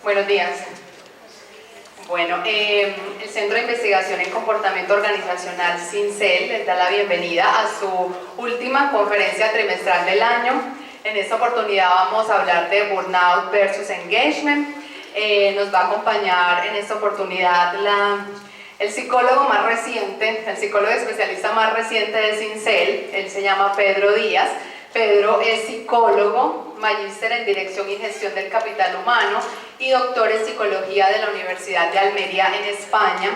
Buenos días. Bueno, el Centro de Investigación en Comportamiento Organizacional CINCEL les da la bienvenida a su última conferencia trimestral del año. En esta oportunidad vamos a hablar de Burnout versus Engagement. Nos va a acompañar en esta oportunidad el psicólogo más reciente, el psicólogo especialista más reciente de CINCEL. Él se llama Pedro Díaz. Pedro es psicólogo, magíster en Dirección y Gestión del Capital Humano y doctor en Psicología de la Universidad de Almería en España.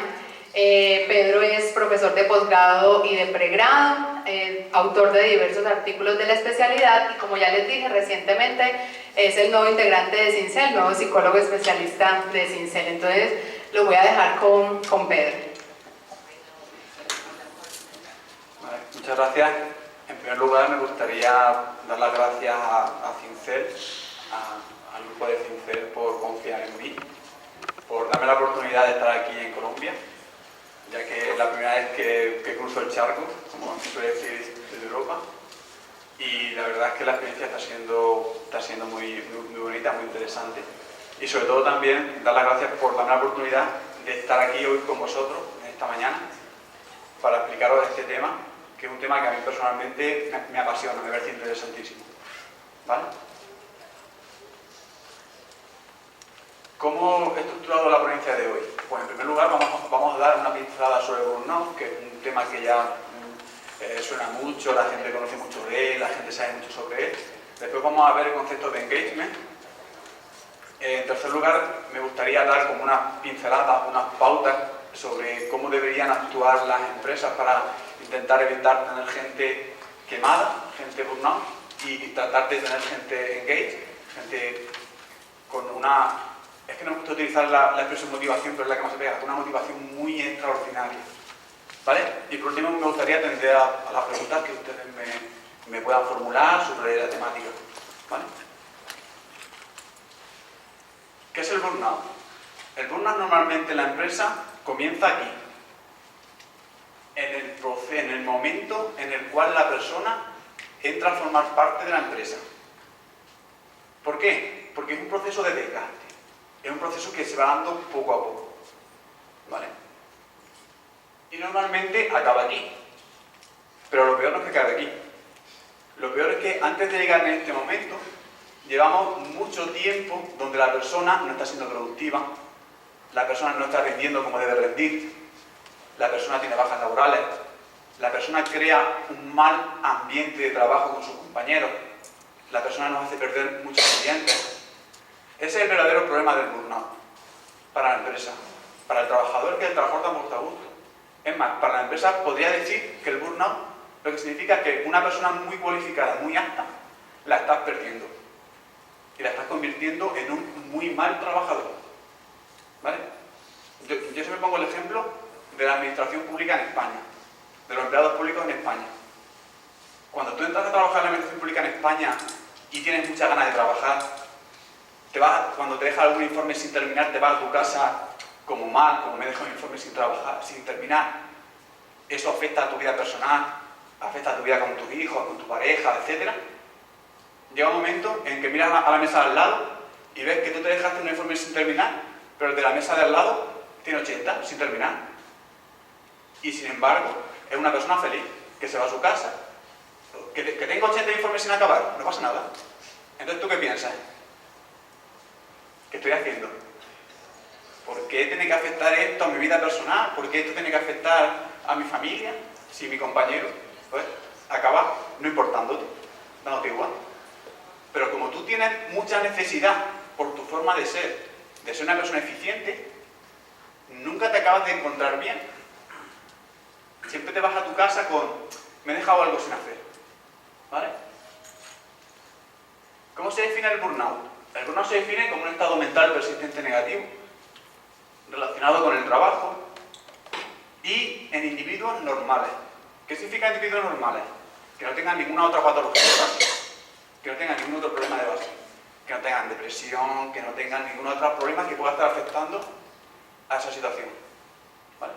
Pedro es profesor de posgrado y de pregrado, autor de diversos artículos de la especialidad y, como ya les dije recientemente, es el nuevo integrante de CINCEL, nuevo psicólogo especialista de CINCEL. Entonces lo voy a dejar con Pedro. Vale, muchas gracias. En primer lugar, me gustaría dar las gracias a CINCEL, al grupo de CINCEL, por confiar en mí, por darme la oportunidad de estar aquí en Colombia, ya que es la primera vez que cruzo el charco, como se suele decir, desde Europa. Y la verdad es que la experiencia está siendo muy bonita, muy interesante. Y sobre todo también dar las gracias por darme la oportunidad de estar aquí hoy con vosotros, esta mañana, para explicaros este tema, que es un tema que a mí personalmente me apasiona, me parece interesantísimo. ¿Vale? ¿Cómo he estructurado la ponencia de hoy? Pues en primer lugar vamos a dar una pincelada sobre Burnout, que es un tema que ya suena mucho, la gente conoce mucho de él, la gente sabe mucho sobre él. Después vamos a ver el concepto de engagement. En tercer lugar, me gustaría dar como unas pinceladas, unas pautas sobre cómo deberían actuar las empresas para intentar evitar tener gente quemada, gente burnout, y tratar de tener gente engaged, gente con una... Es que no me gusta utilizar la expresión motivación, pero es la que más se pega, con una motivación muy extraordinaria. ¿Vale? Y por último me gustaría atender a las preguntas que ustedes me puedan formular sobre la temática. ¿Vale? ¿Qué es el burnout? El burnout normalmente en la empresa comienza aquí, en el momento en el cual la persona entra a formar parte de la empresa. ¿Por qué? Porque es un proceso de desgaste, es un proceso que se va dando poco a poco. ¿Vale? Y normalmente acaba aquí. Pero lo peor no es que acabe aquí. Lo peor es que antes de llegar en este momento, llevamos mucho tiempo donde la persona no está siendo productiva, la persona no está rindiendo como debe rendir, la persona tiene bajas laborales, la persona crea un mal ambiente de trabajo con sus compañeros, la persona nos hace perder muchos clientes. Ese es el verdadero problema del burnout para la empresa, para el trabajador, que el trabajador tampoco está a gusto. Es más, para la empresa podría decir que el burnout lo que significa es que una persona muy cualificada, muy apta, la estás perdiendo y la estás convirtiendo en un muy mal trabajador. ¿Vale? Yo siempre pongo el ejemplo de la administración pública en España, de los empleados públicos en España. Cuando tú entras a trabajar en la administración pública en España y tienes muchas ganas de trabajar, cuando te dejas algún informe sin terminar, te vas a tu casa como mal, como me dejo un informe sin trabajar, sin terminar. Eso afecta a tu vida personal, afecta a tu vida con tus hijos, con tu pareja, etc. Llega un momento en que miras a la mesa de al lado y ves que tú te dejaste un informe sin terminar, pero el de la mesa de al lado tiene 80 sin terminar. Y sin embargo, es una persona feliz, que se va a su casa. Que tengo 80 informes sin acabar, no pasa nada. Entonces, ¿tú qué piensas? ¿Qué estoy haciendo? ¿Por qué tiene que afectar esto a mi vida personal? ¿Por qué esto tiene que afectar a mi familia? Si mi compañero pues, acaba no importándote, dándote igual. Pero como tú tienes mucha necesidad por tu forma de ser una persona eficiente, nunca te acabas de encontrar bien. Siempre te vas a tu casa con me he dejado algo sin hacer. ¿Vale? ¿Cómo se define el burnout? El burnout se define como un estado mental persistente negativo relacionado con el trabajo y en individuos normales. ¿Qué significa individuos normales? Que no tengan ninguna otra patología de base, que no tengan ningún otro problema de base, que no tengan depresión, que no tengan ningún otro problema que pueda estar afectando a esa situación. ¿Vale?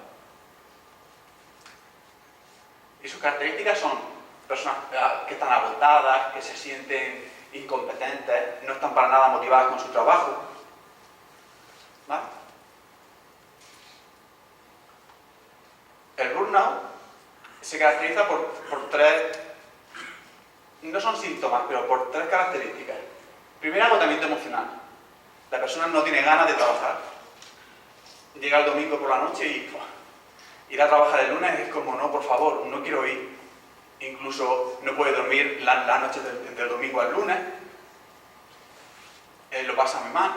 Y sus características son personas que están agotadas, que se sienten incompetentes, no están para nada motivadas con su trabajo, ¿Vale? El burnout se caracteriza por tres, no son síntomas, pero por tres características. Primero, agotamiento emocional. La persona no tiene ganas de trabajar. Llega el domingo por la noche y ir a trabajar el lunes es como, no, por favor, no quiero ir. Incluso no puede dormir la noche del domingo al lunes. Lo pasa muy mal.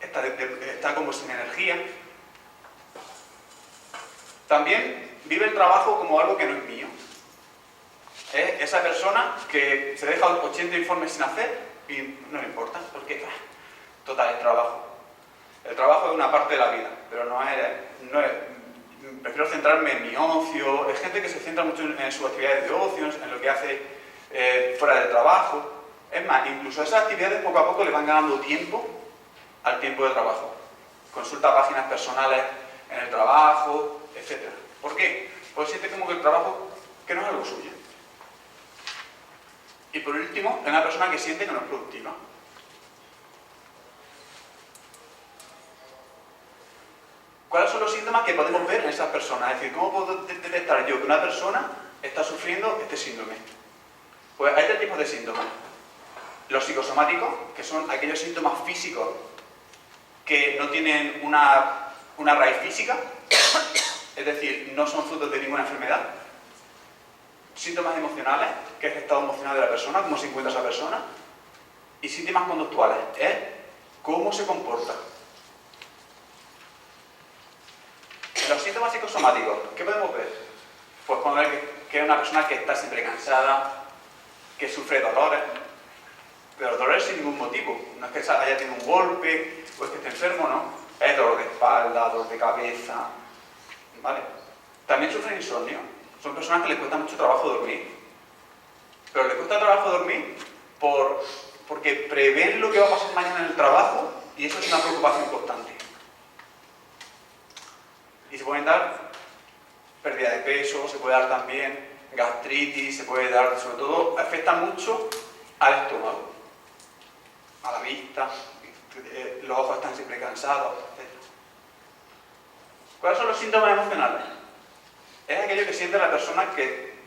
Está como sin energía. También vive el trabajo como algo que no es mío. Es esa persona que se deja 80 informes sin hacer y no le importa, porque total, es trabajo. El trabajo es una parte de la vida, pero no es prefiero centrarme en mi ocio. Es gente que se centra mucho en sus actividades de ocio, en lo que hace fuera del trabajo. Es más, incluso esas actividades poco a poco le van ganando tiempo al tiempo de trabajo. Consulta páginas personales en el trabajo, etc. ¿Por qué? Porque siente como que el trabajo que no es algo suyo. Y por último, es una persona que siente que no es productiva. ¿Cuáles son los síntomas que podemos ver en esas personas? Es decir, ¿cómo puedo detectar yo que una persona está sufriendo este síndrome? Pues hay tres tipos de síntomas. Los psicosomáticos, que son aquellos síntomas físicos que no tienen una raíz física, es decir, no son frutos de ninguna enfermedad. Síntomas emocionales, que es el estado emocional de la persona, cómo se encuentra esa persona. Y síntomas conductuales, es cómo se comporta. En los síntomas psicosomáticos, ¿qué podemos ver? Pues podemos ver que es una persona que está siempre cansada, que sufre dolores, pero dolores sin ningún motivo. No es que haya tenido un golpe o es que esté enfermo, no. Es dolor de espalda, dolor de cabeza, ¿vale? También sufren insomnio. Son personas que les cuesta mucho trabajo dormir. Pero les cuesta trabajo dormir porque prevén lo que va a pasar mañana en el trabajo y eso es una preocupación constante. Y se pueden dar pérdida de peso, se puede dar también gastritis, se puede dar, sobre todo, afecta mucho al estómago, a la vista, los ojos están siempre cansados, etc. ¿Cuáles son los síntomas emocionales? Es aquello que siente la persona que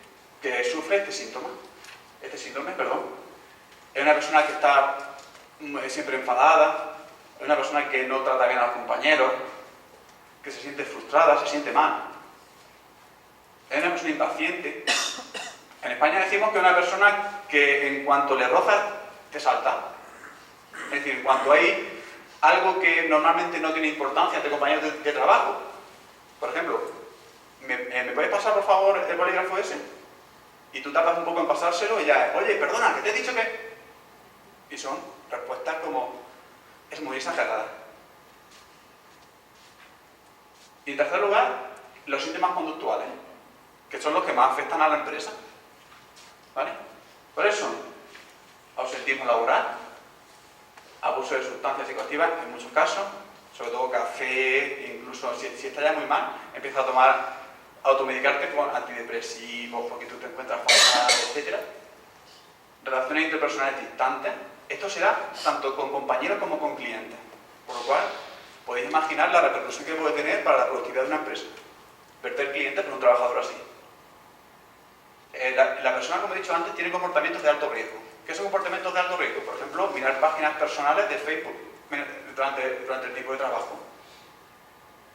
sufre este síndrome. Es una persona que está siempre enfadada, es una persona que no trata bien a los compañeros, que se siente frustrada, se siente mal. Es una persona impaciente. En España decimos que es una persona que en cuanto le rozas, te salta. Es decir, en cuanto hay algo que normalmente no tiene importancia entre compañeros de trabajo. Por ejemplo, ¿me puedes pasar por favor el bolígrafo ese? Y tú tardas un poco en pasárselo y ya es, oye, perdona, que te he dicho que... Y son respuestas como, es muy exagerada. Y en tercer lugar, los síntomas conductuales, que son los que más afectan a la empresa. ¿Vale? ¿Cuáles son? Ausentismo laboral, abuso de sustancias psicoactivas, en muchos casos, sobre todo café, incluso si está ya muy mal, empieza a tomar, automedicarte con antidepresivos, porque tú te encuentras fatal, etc. Relaciones interpersonales distantes. Esto se da tanto con compañeros como con clientes. Por lo cual, podéis imaginar la repercusión que puede tener para la productividad de una empresa. Perder clientes por un trabajador así. La persona, como he dicho antes, tiene comportamientos de alto riesgo. ¿Qué son comportamientos de alto riesgo? Por ejemplo, mirar páginas personales de Facebook durante el tiempo de trabajo.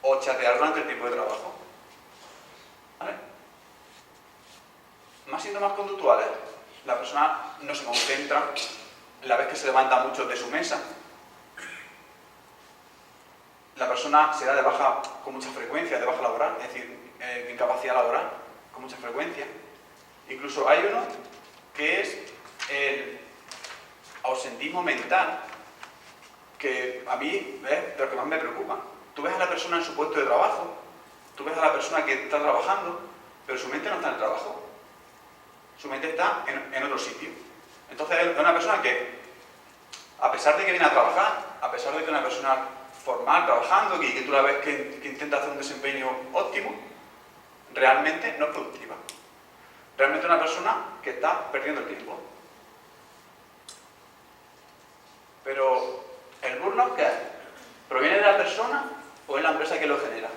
O chatear durante el tiempo de trabajo. ¿Vale? Más síntomas conductuales. La persona no se concentra, la vez que se levanta mucho de su mesa. La persona se da de baja con mucha frecuencia, de baja laboral, es decir, incapacidad laboral, con mucha frecuencia. Incluso hay uno que es el ausentismo mental, que a mí es lo que más me preocupa. Tú ves a la persona en su puesto de trabajo, tú ves a la persona que está trabajando, pero su mente no está en el trabajo. Su mente está en otro sitio. Entonces es una persona que, a pesar de que viene a trabajar, a pesar de que es una persona formal, trabajando, que tú la ves que intenta hacer un desempeño óptimo, realmente no es productiva. Realmente es una persona que está perdiendo el tiempo. Pero, ¿el burnout qué es? ¿Proviene de la persona o es la empresa que lo genera?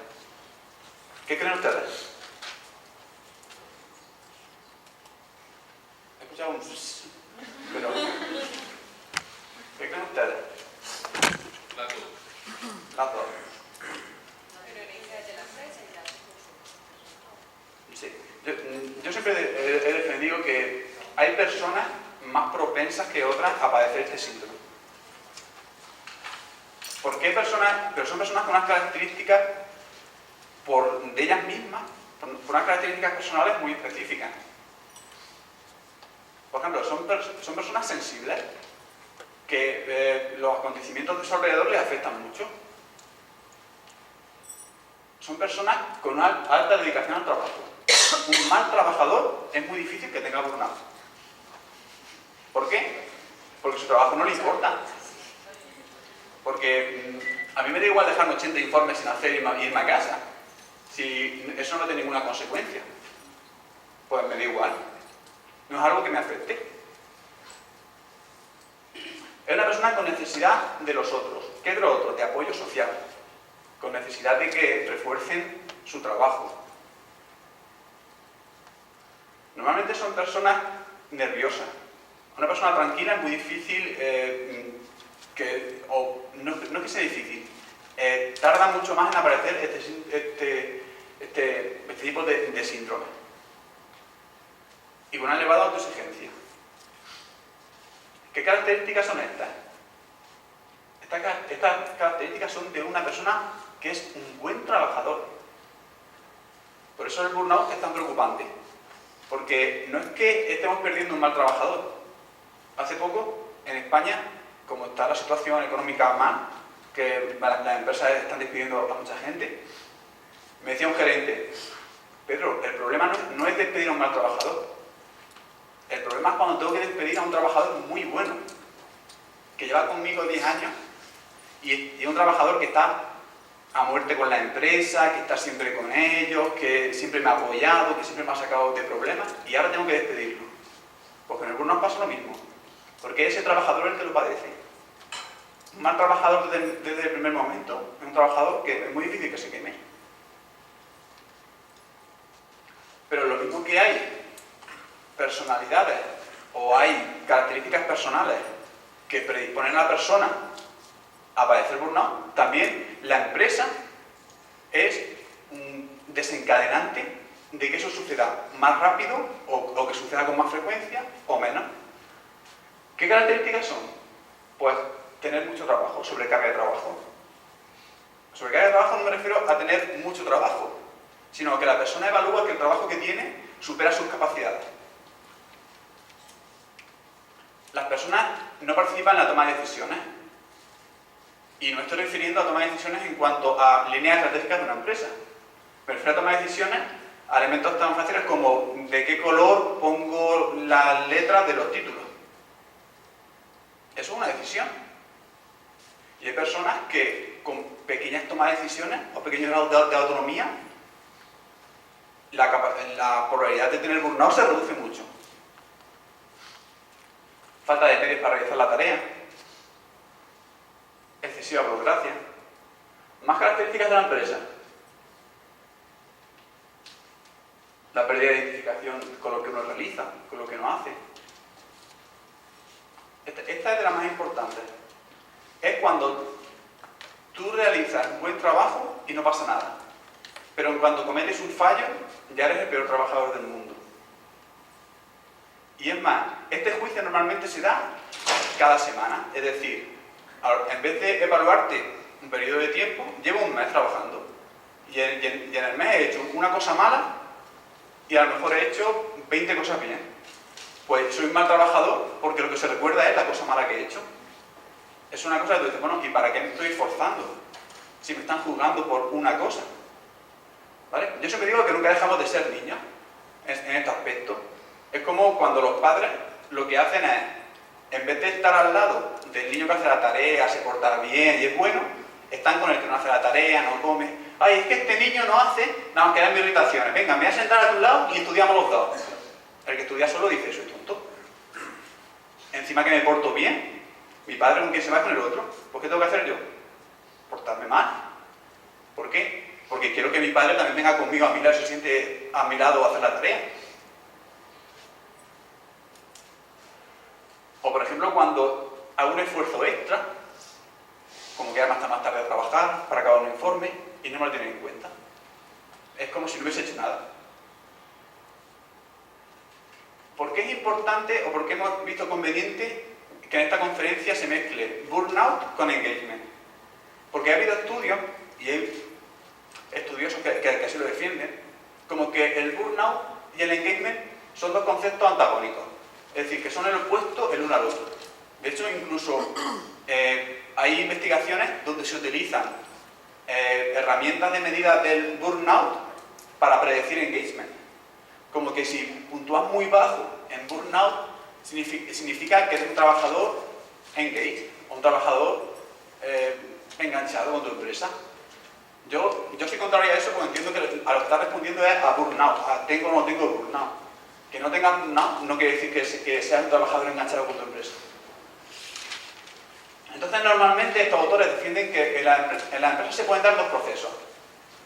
¿Qué creen ustedes? He escuchado un... pero... ¿qué creen ustedes? Las dos. Sí. Yo siempre he defendido que hay personas más propensas que otras a padecer este síndrome. ¿Por qué personas? Pero son personas con unas características de ellas mismas, por unas características personales muy específicas. Por ejemplo, son personas sensibles que los acontecimientos de su alrededor les afectan mucho. Son personas con una alta dedicación al trabajo. Un mal trabajador es muy difícil que tenga burnout. ¿Por qué? Porque su trabajo no le importa. Porque a mí me da igual dejarme 80 informes sin hacer y irme a casa. Si eso no tiene ninguna consecuencia. Pues me da igual. No es algo que me afecte. Es una persona con necesidad de los otros. ¿Qué es de los otros? De apoyo social. Con necesidad de que refuercen su trabajo. Normalmente son personas nerviosas. Una persona tranquila es muy difícil no es que sea difícil, tarda mucho más en aparecer este tipo de síndrome. Y con una elevada autoexigencia. ¿Qué características son estas? Estas características son de una persona que es un buen trabajador. Por eso el burnout es tan preocupante. Porque no es que estemos perdiendo un mal trabajador. Hace poco, en España, como está la situación económica mal, que las empresas están despidiendo a mucha gente, me decía un gerente: Pedro, el problema no es despedir a un mal trabajador. El problema es cuando tengo que despedir a un trabajador muy bueno, que lleva conmigo 10 años, y es un trabajador que está a muerte con la empresa, que está siempre con ellos, que siempre me ha apoyado, que siempre me ha sacado de problemas, y ahora tengo que despedirlo. Porque en el burnout pasa lo mismo, porque es ese trabajador el que lo padece. Un mal trabajador desde el primer momento es un trabajador que es muy difícil que se queme. Pero lo mismo que hay personalidades o hay características personales que predisponen a la persona a padecer burnout, también la empresa es un desencadenante de que eso suceda más rápido o que suceda con más frecuencia o menos. ¿Qué características son? Pues tener mucho trabajo, sobrecarga de trabajo. Sobrecarga de trabajo no me refiero a tener mucho trabajo, sino que la persona evalúa que el trabajo que tiene supera sus capacidades. Las personas no participan en la toma de decisiones. Y no estoy refiriendo a toma de decisiones en cuanto a líneas estratégicas de una empresa. Me refiero a toma de decisiones a elementos tan fáciles como de qué color pongo las letras de los títulos. Eso es una decisión. Y hay personas que con pequeñas tomas de decisiones o pequeños grados de autonomía, la probabilidad de tener burnout se reduce mucho. Falta de medios para realizar la tarea. Excesiva burocracia. Más características de la empresa. La pérdida de identificación con lo que uno realiza, con lo que uno hace. Esta es de las más importantes. Es cuando tú realizas un buen trabajo y no pasa nada. Pero cuando cometes un fallo, ya eres el peor trabajador del mundo. Y es más, este juicio normalmente se da cada semana. Es decir, en vez de evaluarte un periodo de tiempo, llevo un mes trabajando. Y en el mes he hecho una cosa mala y a lo mejor he hecho 20 cosas bien. Pues soy un mal trabajador porque lo que se recuerda es la cosa mala que he hecho. Es una cosa que tú dices, bueno, ¿y para qué me estoy esforzando? Si me están juzgando por una cosa. ¿Vale? Yo siempre digo que nunca dejamos de ser niños en este aspecto. Es como cuando los padres lo que hacen es, en vez de estar al lado del niño que hace la tarea, se porta bien y es bueno, están con el que no hace la tarea, no come. Ay, es que este niño no hace, nada más que dan irritaciones. Venga, me voy a sentar a tu lado y estudiamos los dos. El que estudia solo dice, soy tonto. Encima que me porto bien, mi padre con quien se va con el otro. ¿Por qué tengo que hacer yo? portarme mal. ¿Por qué? Porque quiero que mi padre también venga conmigo a mi lado y se siente a mi lado a hacer la tarea. O por ejemplo, cuando hago un esfuerzo extra, como quedarme hasta más tarde a trabajar para acabar un informe y no me lo tienen en cuenta. Es como si no hubiese hecho nada. ¿Por qué es importante o por qué hemos visto conveniente que en esta conferencia se mezcle burnout con engagement? Porque ha habido estudios, y hay estudiosos que así lo defienden, como que el burnout y el engagement son dos conceptos antagónicos. Es decir, que son el opuesto el uno al otro. De hecho, incluso hay investigaciones donde se utilizan herramientas de medida del burnout para predecir engagement. Como que si puntúas muy bajo en burnout, significa que eres un trabajador engaged, o un trabajador enganchado con tu empresa. Yo soy contrario a eso porque entiendo que a lo que estás respondiendo es a burnout, a tengo o no tengo burnout. Que no tengas burnout no quiere decir que seas un trabajador enganchado con tu empresa. Entonces, normalmente estos autores defienden que en la empresa se pueden dar dos procesos.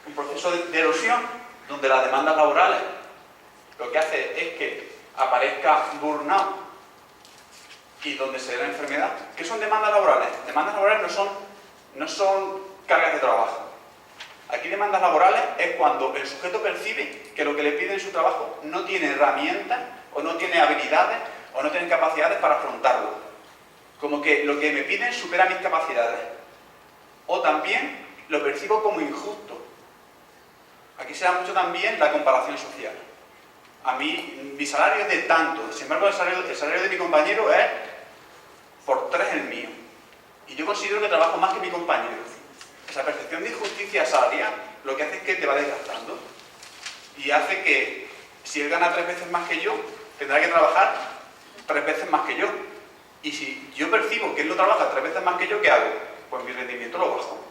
Un proceso de erosión, donde las demandas laborales lo que hace es que aparezca burnout y donde se dé la enfermedad. ¿Qué son demandas laborales? Demandas laborales no son cargas de trabajo. Aquí demandas laborales es cuando el sujeto percibe que lo que le pide en su trabajo no tiene herramientas o no tiene habilidades o no tiene capacidades para afrontarlo. Como que lo que me piden supera mis capacidades. O también lo percibo como injusto. Aquí se da mucho también la comparación social. A mí, mi salario es de tanto, sin embargo el salario de mi compañero es por 3 el mío. Y yo considero que trabajo más que mi compañero. Esa percepción de injusticia salarial lo que hace es que te va desgastando. Y hace que, si él gana 3 veces más que yo, tendrá que trabajar 3 veces más que yo. Y si yo percibo que él no trabaja 3 veces más que yo, ¿qué hago? Pues mi rendimiento lo bajo.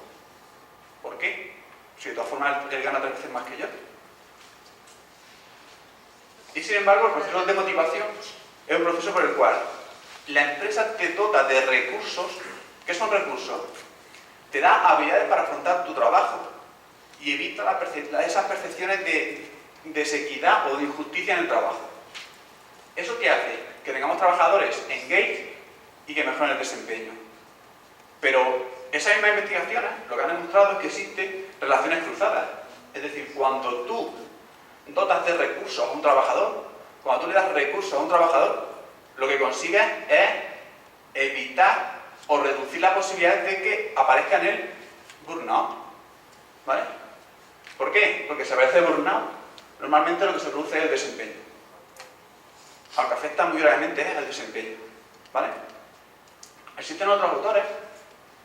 ¿Por qué? Si de todas formas él gana 3 veces más que yo. Y sin embargo, el proceso de motivación es un proceso por el cual la empresa te dota de recursos. ¿Qué son recursos? Te da habilidades para afrontar tu trabajo y evita esas percepciones de desequidad o de injusticia en el trabajo. ¿Eso qué hace? Que tengamos trabajadores engaged y que mejoren el desempeño. Pero esas mismas investigaciones lo que han demostrado es que existen relaciones cruzadas. Es decir, cuando tú dotas de recursos a un trabajador, cuando tú le das recursos a un trabajador, lo que consigues es evitar o reducir la posibilidad de que aparezca en él burnout. ¿Vale? ¿Por qué? Porque si aparece burnout, normalmente lo que se produce es el desempeño. Aunque afecta muy gravemente es el desempeño. ¿Vale? Existen otros autores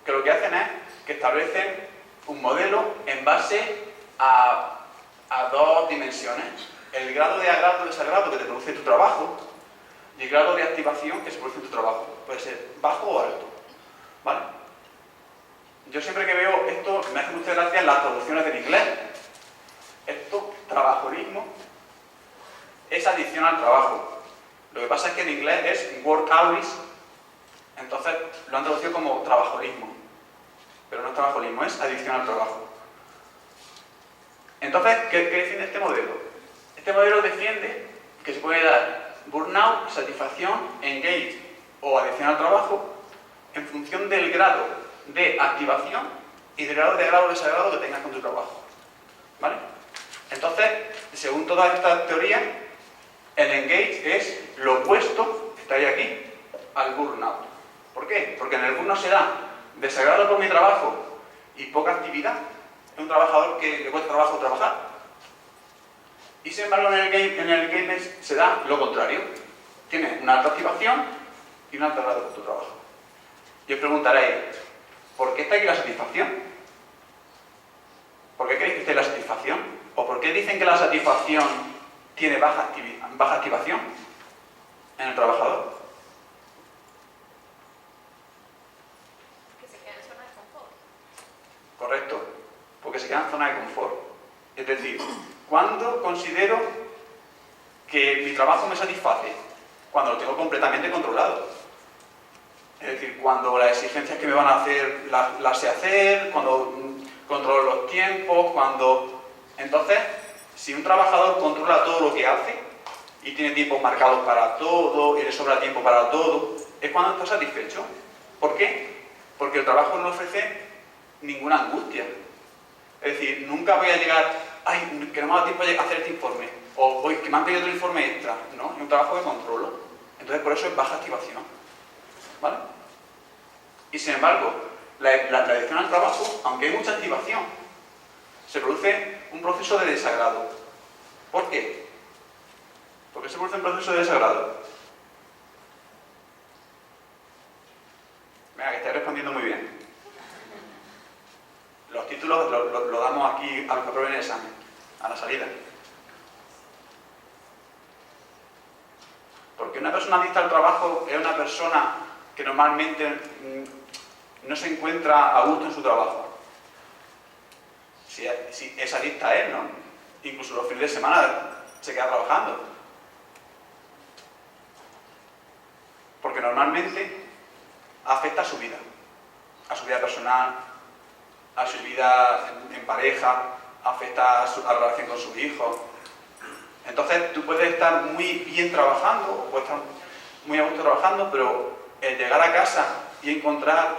que lo que hacen es que establecen un modelo en base a 2 dimensiones. El grado de agrado o desagrado que te produce tu trabajo y el grado de activación que se produce en tu trabajo. Puede ser bajo o alto. ¿Vale? Yo siempre que veo esto, me hace mucha gracia las traducciones del inglés. Esto, trabajorismo, es adicción al trabajo. Lo que pasa es que en inglés es work hours, entonces lo han traducido como trabajorismo. Pero no es trabajorismo, es adicción al trabajo. Entonces, ¿qué defiende este modelo? Este modelo defiende que se puede dar burnout, satisfacción, engage o adicción al trabajo en función del grado de activación y del grado de agrado o desagrado que tengas con tu trabajo. ¿Vale? Entonces, según todas estas teorías, el engage es lo opuesto, que está ahí aquí, al burnout. ¿Por qué? Porque en el burnout se da desagrado por mi trabajo y poca actividad. Es un trabajador que le cuesta trabajo trabajar. Y sin embargo en el engagement se da lo contrario. Tienes una alta activación y un alto grado por tu trabajo. Y os preguntaréis, ¿por qué está aquí la satisfacción? ¿Por qué creéis que esté la satisfacción? ¿O por qué dicen que la satisfacción tiene baja activación en el trabajador? Que se queda en zona de confort. Correcto, porque se queda en zona de confort. Es decir, ¿cuándo considero que mi trabajo me satisface? Cuando lo tengo completamente controlado. Es decir, cuando las exigencias que me van a hacer las sé hacer, cuando controlo los tiempos, cuando... Entonces, si un trabajador controla todo lo que hace y tiene tiempos marcados para todo y le sobra tiempo para todo, es cuando está satisfecho. ¿Por qué? Porque el trabajo no ofrece ninguna angustia. Es decir, nunca voy a llegar, ay, que no me ha dado tiempo a hacer este informe, o hoy que me han pedido otro informe extra. No, es un trabajo que controlo. Entonces, por eso es baja activación. ¿Vale? Y sin embargo, la adicción al trabajo, aunque hay mucha activación, se produce un proceso de desagrado. ¿Por qué? ¿Por qué se produce un proceso de desagrado? Venga, que estáis respondiendo muy bien. Los títulos lo damos aquí a los que aprueben el examen, a la salida. Porque una persona adicta al trabajo es una persona que normalmente no se encuentra a gusto en su trabajo. Si es adicta a él, ¿no? Incluso los fines de semana se queda trabajando. Porque normalmente afecta a su vida personal, a su vida en pareja, afecta a la relación con sus hijos. Entonces tú puedes estar muy bien trabajando, o puedes estar muy a gusto trabajando, pero el llegar a casa y encontrar,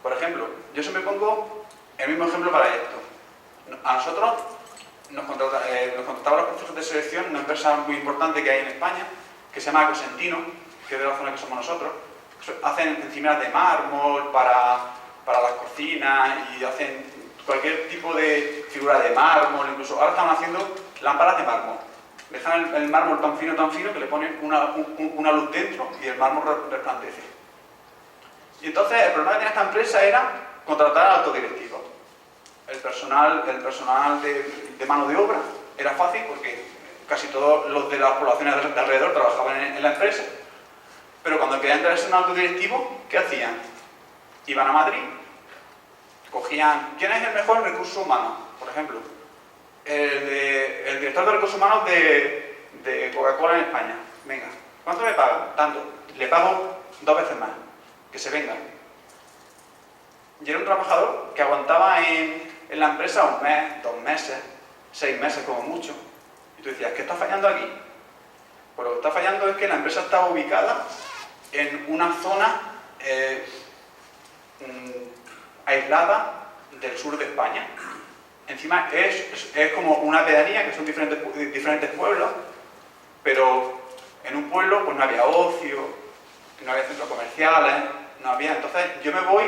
por ejemplo, yo siempre pongo el mismo ejemplo para esto. A nosotros nos contrataban los procesos de selección una empresa muy importante que hay en España, que se llama Cosentino, que es de la zona que somos nosotros. Hacen encimeras de mármol para las cocinas y hacen cualquier tipo de figura de mármol, incluso ahora están haciendo lámparas de mármol. Dejan el mármol tan fino que le ponen una luz dentro y el mármol resplandece. Y entonces el problema que tenía esta empresa era contratar al alto directivo. El personal de mano de obra era fácil porque casi todos los de las poblaciones de alrededor trabajaban en la empresa. Pero cuando querían traerse un alto directivo, ¿qué hacían? Iban a Madrid, cogían... ¿Quién es el mejor en recursos humanos? Por ejemplo, el director de recursos humanos de Coca-Cola en España. Venga, ¿cuánto me pagan? Tanto. Le pago 2 veces más. Que se venga. Y era un trabajador que aguantaba en la empresa 1 mes, 2 meses, 6 meses como mucho. Y tú decías, ¿qué está fallando aquí? Pues lo que está fallando es que la empresa estaba ubicada en una zona aislada del sur de España. Encima es como una pedanía, que son diferentes pueblos, pero en un pueblo pues no había ocio, no había centros comerciales, no había... Entonces yo me voy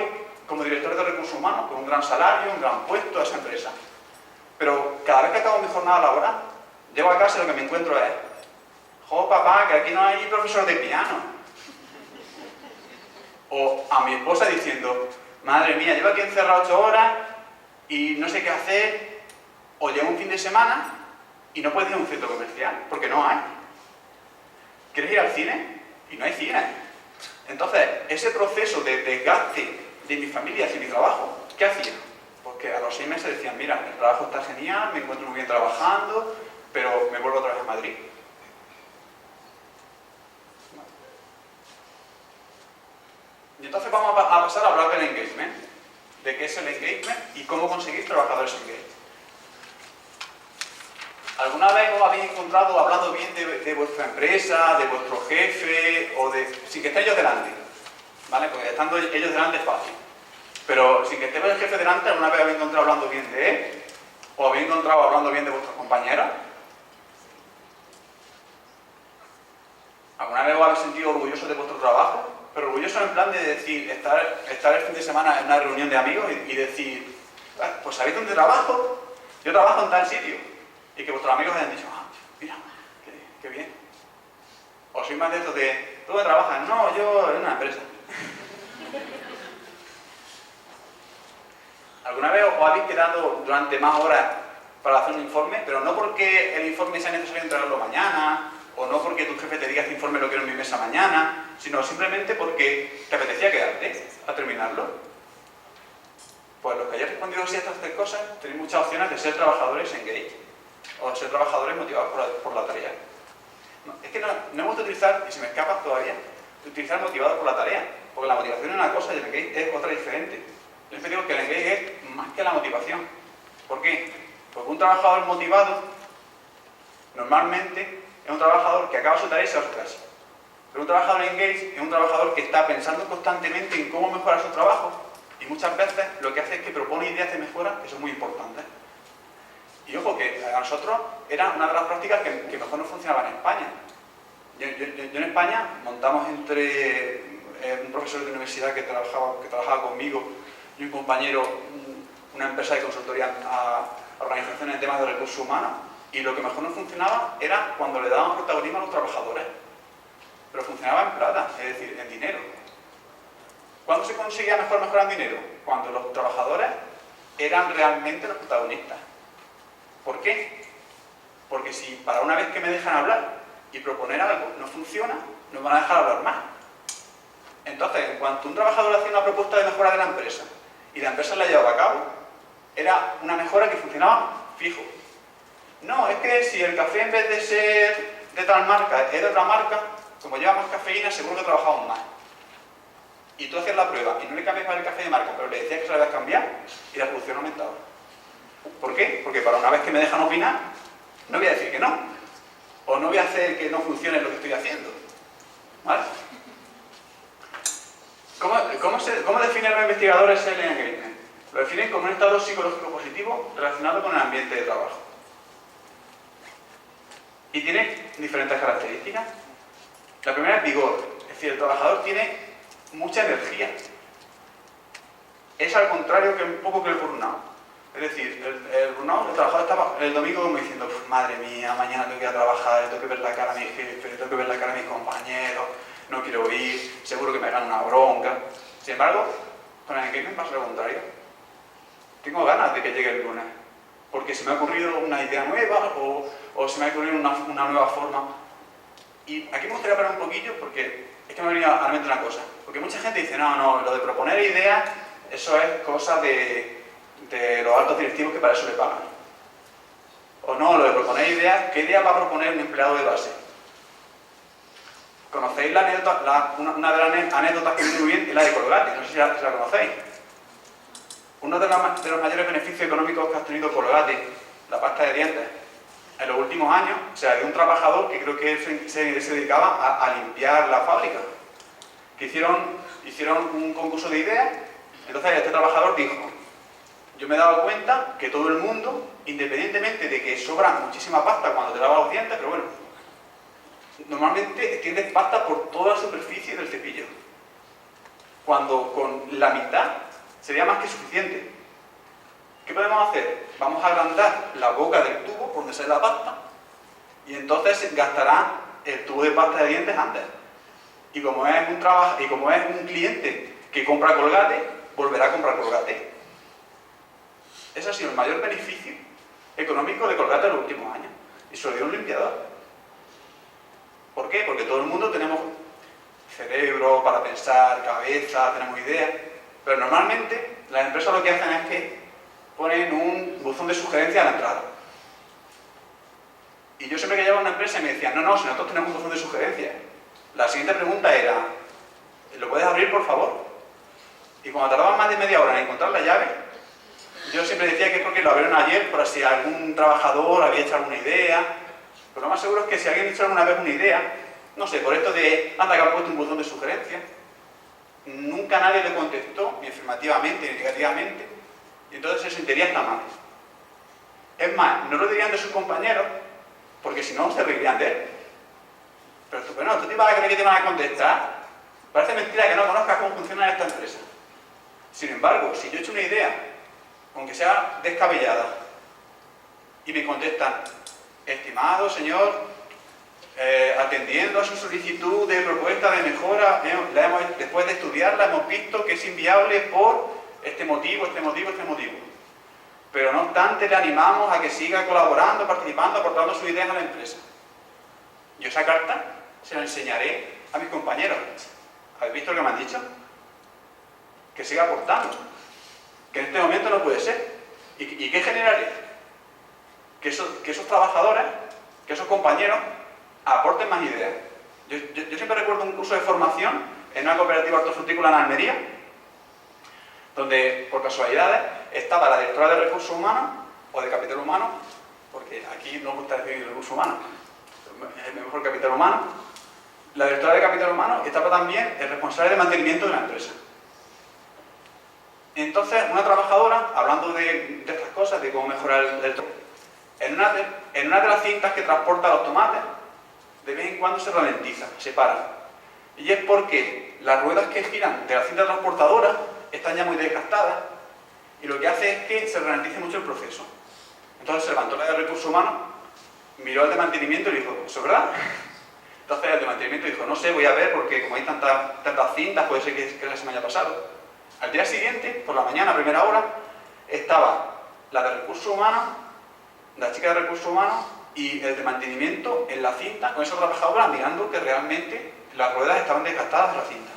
como director de recursos humanos con un gran salario, un gran puesto a esa empresa. Pero cada vez que acabo mi jornada laboral, llego a casa y lo que me encuentro es: ¡jo, papá, que aquí no hay profesor de piano! O a mi esposa diciendo: madre mía, llevo aquí encerrado 8 horas y no sé qué hacer. O llego un fin de semana y no puedes ir a un centro comercial porque no hay. ¿Quieres ir al cine? Y no hay cine. Entonces, ese proceso de desgaste de mi familia hacia mi trabajo, ¿qué hacía? Porque a los 6 meses decían: mira, el trabajo está genial, me encuentro muy bien trabajando, pero me vuelvo otra vez a Madrid. Y entonces vamos a pasar a hablar del engagement, de qué es el engagement y cómo conseguir trabajadores engaged. ¿Alguna vez os habéis encontrado hablando bien de vuestra empresa, de vuestro jefe, o sin que estén ellos delante? ¿Vale? Porque estando ellos delante es fácil. Pero sin que esté el jefe delante, ¿alguna vez habéis encontrado hablando bien de él? ¿O habéis encontrado hablando bien de vuestros compañeros? ¿Alguna vez os habéis sentido orgullosos de vuestro trabajo? Pero orgulloso en plan de decir, estar el fin de semana en una reunión de amigos y decir: pues ¿sabéis dónde trabajo? Yo trabajo en tal sitio. Y que vuestros amigos hayan dicho: ah, mira, qué bien. O sois más de estos de: ¿tú dónde trabajas? No, yo en una empresa. ¿Alguna vez os habéis quedado durante más horas para hacer un informe? Pero no porque el informe sea necesario entregarlo mañana, o no porque tu jefe te diga: este informe lo quiero en mi mesa mañana, sino simplemente porque te apetecía quedarte a terminarlo. Pues los que hayáis respondido así a estas 3 cosas, tenéis muchas opciones de ser trabajadores engaged, o de ser trabajadores motivados por la tarea. No, es que no hemos de utilizar, y se me escapa todavía, de utilizar motivados por la tarea, porque la motivación es una cosa. cosa y el engage es otra diferente. Yo siempre digo que el engage es más que la motivación. ¿Por qué? Porque un trabajador motivado normalmente es un trabajador que acaba su tarea y se va a su casa. Pero un trabajador engage es un trabajador que está pensando constantemente en cómo mejorar su trabajo y muchas veces lo que hace es que propone ideas de mejora que son muy importantes. Y ojo, que a nosotros era una de las prácticas que mejor nos funcionaba en España. Yo en España montamos entre un profesor de universidad que trabajaba conmigo y un compañero, una empresa de consultoría a organizaciones en temas de recursos humanos, y lo que mejor nos funcionaba era cuando le daban protagonismo a los trabajadores. Pero funcionaba en plata, es decir, en dinero. ¿Cuándo se conseguía mejorar en dinero? Cuando los trabajadores eran realmente los protagonistas. ¿Por qué? Porque si para una vez que me dejan hablar y proponer algo no funciona, nos van a dejar hablar más. Entonces, en cuanto un trabajador hacía una propuesta de mejora de la empresa y la empresa la llevaba a cabo, era una mejora que funcionaba fijo. No, es que si el café en vez de ser de tal marca es de otra marca, como lleva más cafeína, seguro que trabajamos más. Y tú hacías la prueba y no le cambiabas el café de marca, pero le decías que se la habías cambiado y la producción aumentaba. ¿Por qué? Porque para una vez que me dejan opinar, no voy a decir que no. O no voy a hacer que no funcione lo que estoy haciendo. ¿Vale? ¿Cómo definen los investigadores el engagement? Lo definen como un estado psicológico positivo relacionado con el ambiente de trabajo. Y tiene diferentes características. La primera es vigor, es decir, el trabajador tiene mucha energía. Es al contrario que un poco que el burnout. Es decir, el burnout, el trabajador estaba el domingo como diciendo, madre mía, mañana tengo que ir a trabajar, tengo que ver la cara a mi jefe, tengo que ver la cara a mis compañeros, no quiero ir, seguro que me hagan una bronca. Sin embargo, con el engagement pasa lo contrario. Tengo ganas de que llegue el lunes, porque se me ha ocurrido una idea nueva o se me ha ocurrido una nueva forma. Y aquí me gustaría parar un poquillo porque es que me ha venido a la mente una cosa. Porque mucha gente dice, no, lo de proponer ideas, eso es cosa de los altos directivos que para eso le pagan. O no, lo de proponer ideas, ¿qué idea va a proponer un empleado de base? ¿Conocéis la anécdota? Una de las anécdotas que viene muy bien es la de Colgate, no sé si la conocéis. Uno de los mayores beneficios económicos que ha tenido Colgate, la pasta de dientes, en los últimos años, o sea, de un trabajador que creo que se dedicaba a limpiar la fábrica, que hicieron un concurso de ideas. Entonces este trabajador dijo, yo me he dado cuenta que todo el mundo, independientemente de que sobra muchísima pasta cuando te lavas los dientes, pero bueno, normalmente extiendes pasta por toda la superficie del cepillo, cuando con la mitad sería más que suficiente. ¿Qué podemos hacer? Vamos a agrandar la boca del tubo por donde sale la pasta y entonces gastará el tubo de pasta de dientes antes. Y como es un cliente que compra Colgate, volverá a comprar Colgate. Ese ha sido el mayor beneficio económico de Colgate en los últimos años. Y se lo dio un limpiador. ¿Por qué? Porque todo el mundo tenemos cerebro para pensar, cabeza, tenemos ideas. Pero normalmente las empresas lo que hacen es que ponen un buzón de sugerencias a la entrada. Y yo siempre que llegaba a una empresa me decían, no, si nosotros tenemos un buzón de sugerencias. La siguiente pregunta era, ¿lo puedes abrir, por favor? Y cuando tardaban más de media hora en encontrar la llave, yo siempre decía que es porque lo abrieron ayer, por si algún trabajador había hecho alguna idea. Pero lo más seguro es que si alguien ha hecho alguna vez una idea, no sé, por esto de, anda que han puesto un buzón de sugerencias, nunca nadie le contestó, ni afirmativamente, ni negativamente, y entonces se sentiría hasta mal. Es más, no lo dirían de sus compañeros, porque si no se reirían de él. Pero tú te vas a creer que te van a contestar. Parece mentira que no conozcas cómo funciona esta empresa. Sin embargo, si yo he hecho una idea, aunque sea descabellada, y me contestan, estimado señor, atendiendo a su solicitud de propuesta de mejora, después de estudiarla hemos visto que es inviable por este motivo. Pero no obstante le animamos a que siga colaborando, participando, aportando sus ideas a la empresa. Yo esa carta se la enseñaré a mis compañeros. ¿Habéis visto lo que me han dicho? Que siga aportando. Que en este momento no puede ser. ¿Y qué generaría? Que esos trabajadores, que esos compañeros aporten más ideas. Yo siempre recuerdo un curso de formación en una cooperativa hortofrutícola en Almería, donde por casualidades estaba la directora de recursos humanos o de capital humano, porque aquí no gusta decir recursos humanos, es mejor capital humano. La directora de capital humano estaba también el responsable de mantenimiento de la empresa. Entonces, una trabajadora, hablando de estas cosas, de cómo mejorar en una de las cintas que transporta los tomates, de vez en cuando se ralentiza, se para. Y es porque las ruedas que giran de la cinta transportadora están ya muy desgastadas y lo que hace es que se ralentice mucho el proceso. Entonces se levantó la de recursos humanos, miró al de mantenimiento y le dijo, ¿eso es verdad? Entonces el de mantenimiento dijo, no sé, voy a ver porque como hay tantas cintas, puede ser que se me haya pasado. Al día siguiente, por la mañana, a primera hora, estaba la de recursos humanos, la chica de recursos humanos y el de mantenimiento en la cinta, con esa trabajadora mirando que realmente las ruedas estaban desgastadas de la cinta.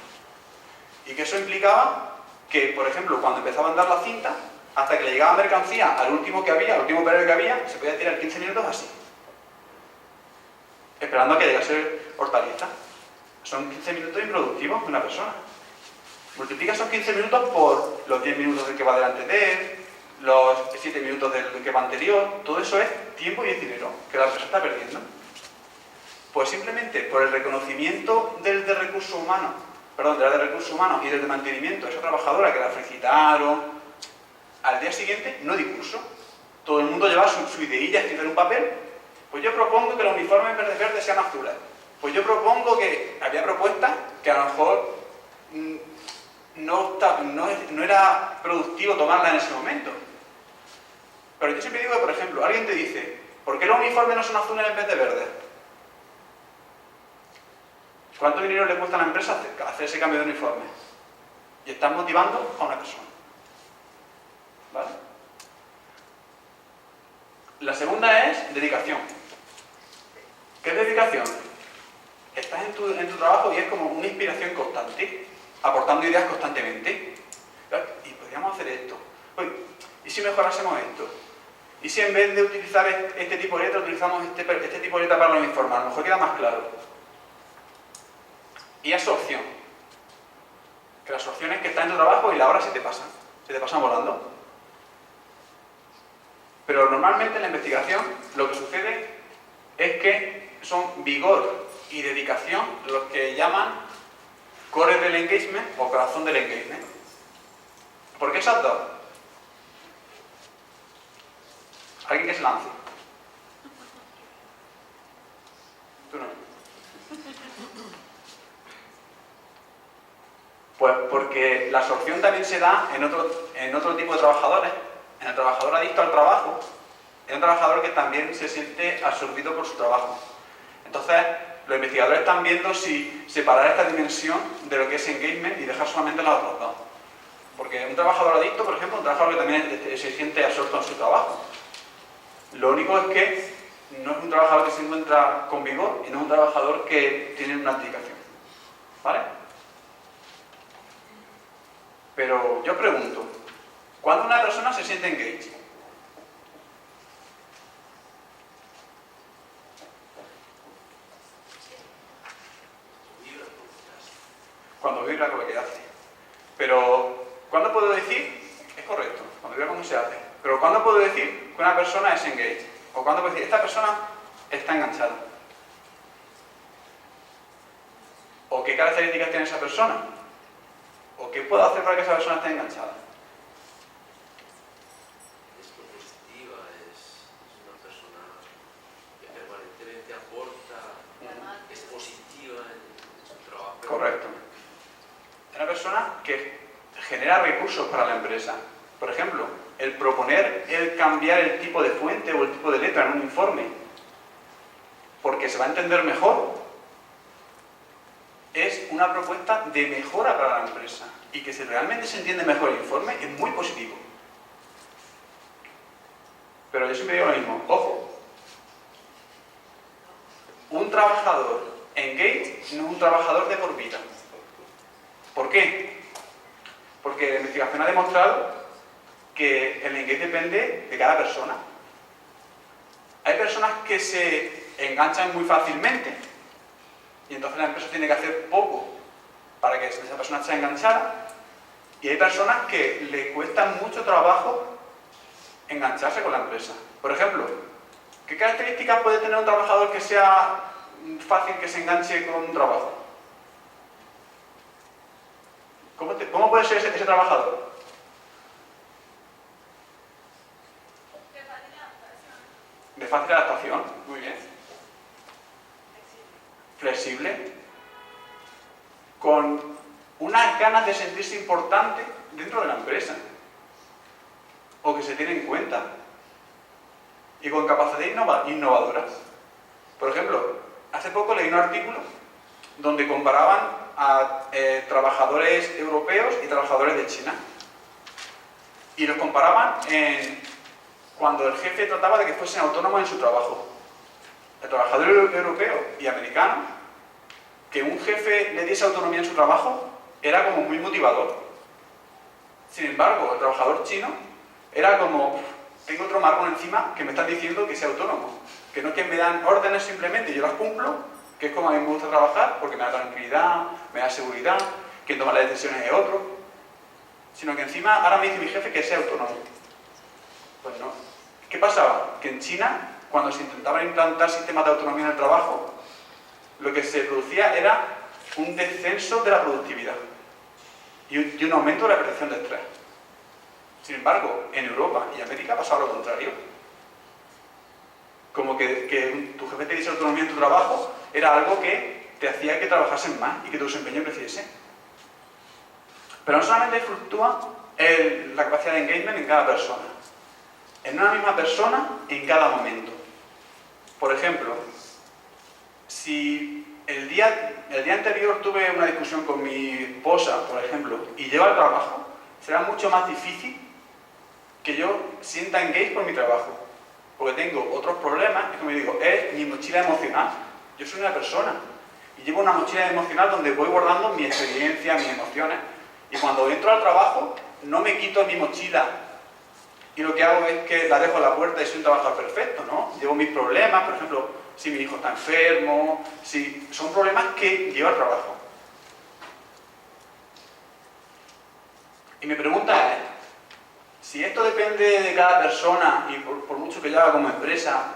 Y que eso implicaba que, por ejemplo, cuando empezaba a andar la cinta, hasta que le llegaba mercancía al último que había, al último periodo que había, se podía tirar 15 minutos así. Esperando a que llegase hortaliza. Son 15 minutos improductivos de una persona. Multiplica esos 15 minutos por los 10 minutos del que va delante de él, los 7 minutos del que va anterior. Todo eso es tiempo y es dinero que la empresa está perdiendo. Pues simplemente por el reconocimiento del de recursos humanos, perdón, de la de recursos humanos y del de mantenimiento, esa trabajadora que la felicitaron, al día siguiente no di curso. Todo el mundo lleva su ideilla escrita en un papel. Pues yo propongo que los uniformes verdes sean azules. Pues yo propongo que había propuestas que a lo mejor no era productivo tomarlas en ese momento. Pero yo siempre digo que, por ejemplo, alguien te dice, ¿por qué los uniformes no son azules en vez de verdes? ¿Cuánto dinero le cuesta a la empresa hacer ese cambio de uniforme? Y están motivando a una persona. ¿Vale? La segunda es dedicación. ¿Qué es dedicación? Estás en tu trabajo y es como una inspiración constante, aportando ideas constantemente. Y podríamos hacer esto. Oye, ¿y si mejorásemos esto? ¿Y si en vez de utilizar este tipo de letra utilizamos este tipo de letra para los informes? A lo mejor queda más claro. Y absorción. Que la absorción es que estás en tu trabajo y la hora se te pasan volando. Pero normalmente en la investigación lo que sucede es que son vigor y dedicación los que llaman core del engagement o corazón del engagement. ¿Por qué esas dos? ¿Alguien que se lance? Tú no. Pues porque la absorción también se da en otro tipo de trabajadores. En el trabajador adicto al trabajo, es un trabajador que también se siente absorbido por su trabajo. Entonces, los investigadores están viendo si separar esta dimensión de lo que es engagement y dejar solamente las otras dos. Porque un trabajador adicto, por ejemplo, un trabajador que también se siente absorto en su trabajo. Lo único es que no es un trabajador que se encuentra con vigor y no es un trabajador que tiene una dedicación. ¿Vale? Pero yo pregunto, ¿cuándo una persona se siente engaged? Cuando vibra con lo que hace. Pero, ¿cuándo puedo decir? Es correcto, cuando vibra cuando se hace. Pero, ¿cuándo puedo decir que una persona es engaged? O ¿cuándo puedo decir, esta persona está enganchada? ¿O qué características tiene esa persona? ¿O qué puedo hacer para que esa persona esté enganchada? Es propositiva, es una persona que permanentemente aporta, es positiva en su trabajo. Correcto. Es una persona que genera recursos para la empresa. Por ejemplo, el proponer el cambiar el tipo de fuente o el tipo de letra en un informe porque se va a entender mejor es una propuesta de mejora para la empresa y que si realmente se entiende mejor el informe es muy positivo. Pero yo siempre digo lo mismo, ojo, un trabajador engaged no es un trabajador de por vida. ¿Por qué? Porque la investigación ha demostrado que el engaged depende de cada persona. Hay personas que se enganchan muy fácilmente y entonces la empresa tiene que hacer poco para que esa persona esté enganchada. Y hay personas que le cuesta mucho trabajo engancharse con la empresa. Por ejemplo, ¿qué características puede tener un trabajador que sea fácil que se enganche con un trabajo? ¿Cómo puede ser ese trabajador? De fácil adaptación, muy bien. Flexible. Con unas ganas de sentirse importante dentro de la empresa. O que se tiene en cuenta. Y con capacidad innovadora. Por ejemplo, hace poco leí un artículo donde comparaban a trabajadores europeos y trabajadores de China. Y los comparaban cuando el jefe trataba de que fuesen autónomos en su trabajo. El trabajador europeo y americano, que un jefe le diese autonomía en su trabajo, era como muy motivador. Sin embargo, el trabajador chino era como, tengo otro marrón encima que me están diciendo que sea autónomo. Que no es que me dan órdenes simplemente y yo las cumplo, que es como a mí me gusta trabajar, porque me da tranquilidad, me da seguridad, quien toma las decisiones es otro, sino que encima ahora me dice mi jefe que sea autónomo. Pues no. ¿Qué pasaba? Que en China, cuando se intentaban implantar sistemas de autonomía en el trabajo, lo que se producía era un descenso de la productividad y un aumento de la percepción de estrés. Sin embargo, en Europa y América pasaba lo contrario. Como que tu jefe te diese autonomía en tu trabajo era algo que te hacía que trabajasen más y que tu desempeño creciese. Pero no solamente fluctúa la capacidad de engagement en cada persona. En una misma persona, en cada momento. Por ejemplo, si el día anterior tuve una discusión con mi esposa, por ejemplo, y llego al trabajo, será mucho más difícil que yo sienta engage por mi trabajo. Porque tengo otros problemas, es como digo, es mi mochila emocional. Yo soy una persona y llevo una mochila emocional donde voy guardando mi experiencia, mis emociones. Y cuando entro al trabajo, no me quito mi mochila y lo que hago es que la dejo a la puerta y soy un trabajador perfecto, ¿no? Llevo mis problemas, por ejemplo, si mi hijo está enfermo, si son problemas que llevo al trabajo. Y mi pregunta es, si esto depende de cada persona y por mucho que yo haga como empresa,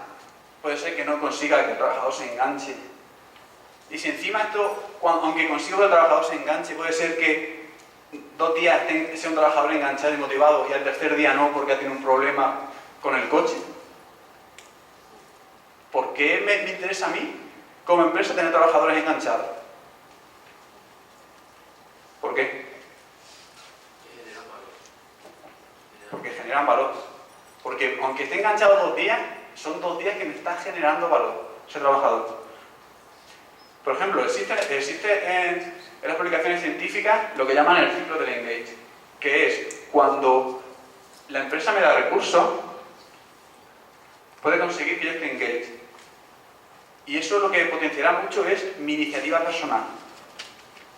puede ser que no consiga que el trabajador se enganche. Y si encima esto, aunque consigo que el trabajador se enganche, puede ser que 2 días sea un trabajador enganchado y motivado y al tercer día no porque ha tenido un problema con el coche. ¿Por qué me interesa a mí como empresa tener trabajadores enganchados? ¿Por qué? Porque generan valor. Porque aunque esté enganchado 2 días, son 2 días que me está generando valor ese trabajador. Por ejemplo, existe en las publicaciones científicas lo que llaman el ciclo del engage, que es cuando la empresa me da recursos, puede conseguir que yo esté engage. Y eso lo que potenciará mucho es mi iniciativa personal.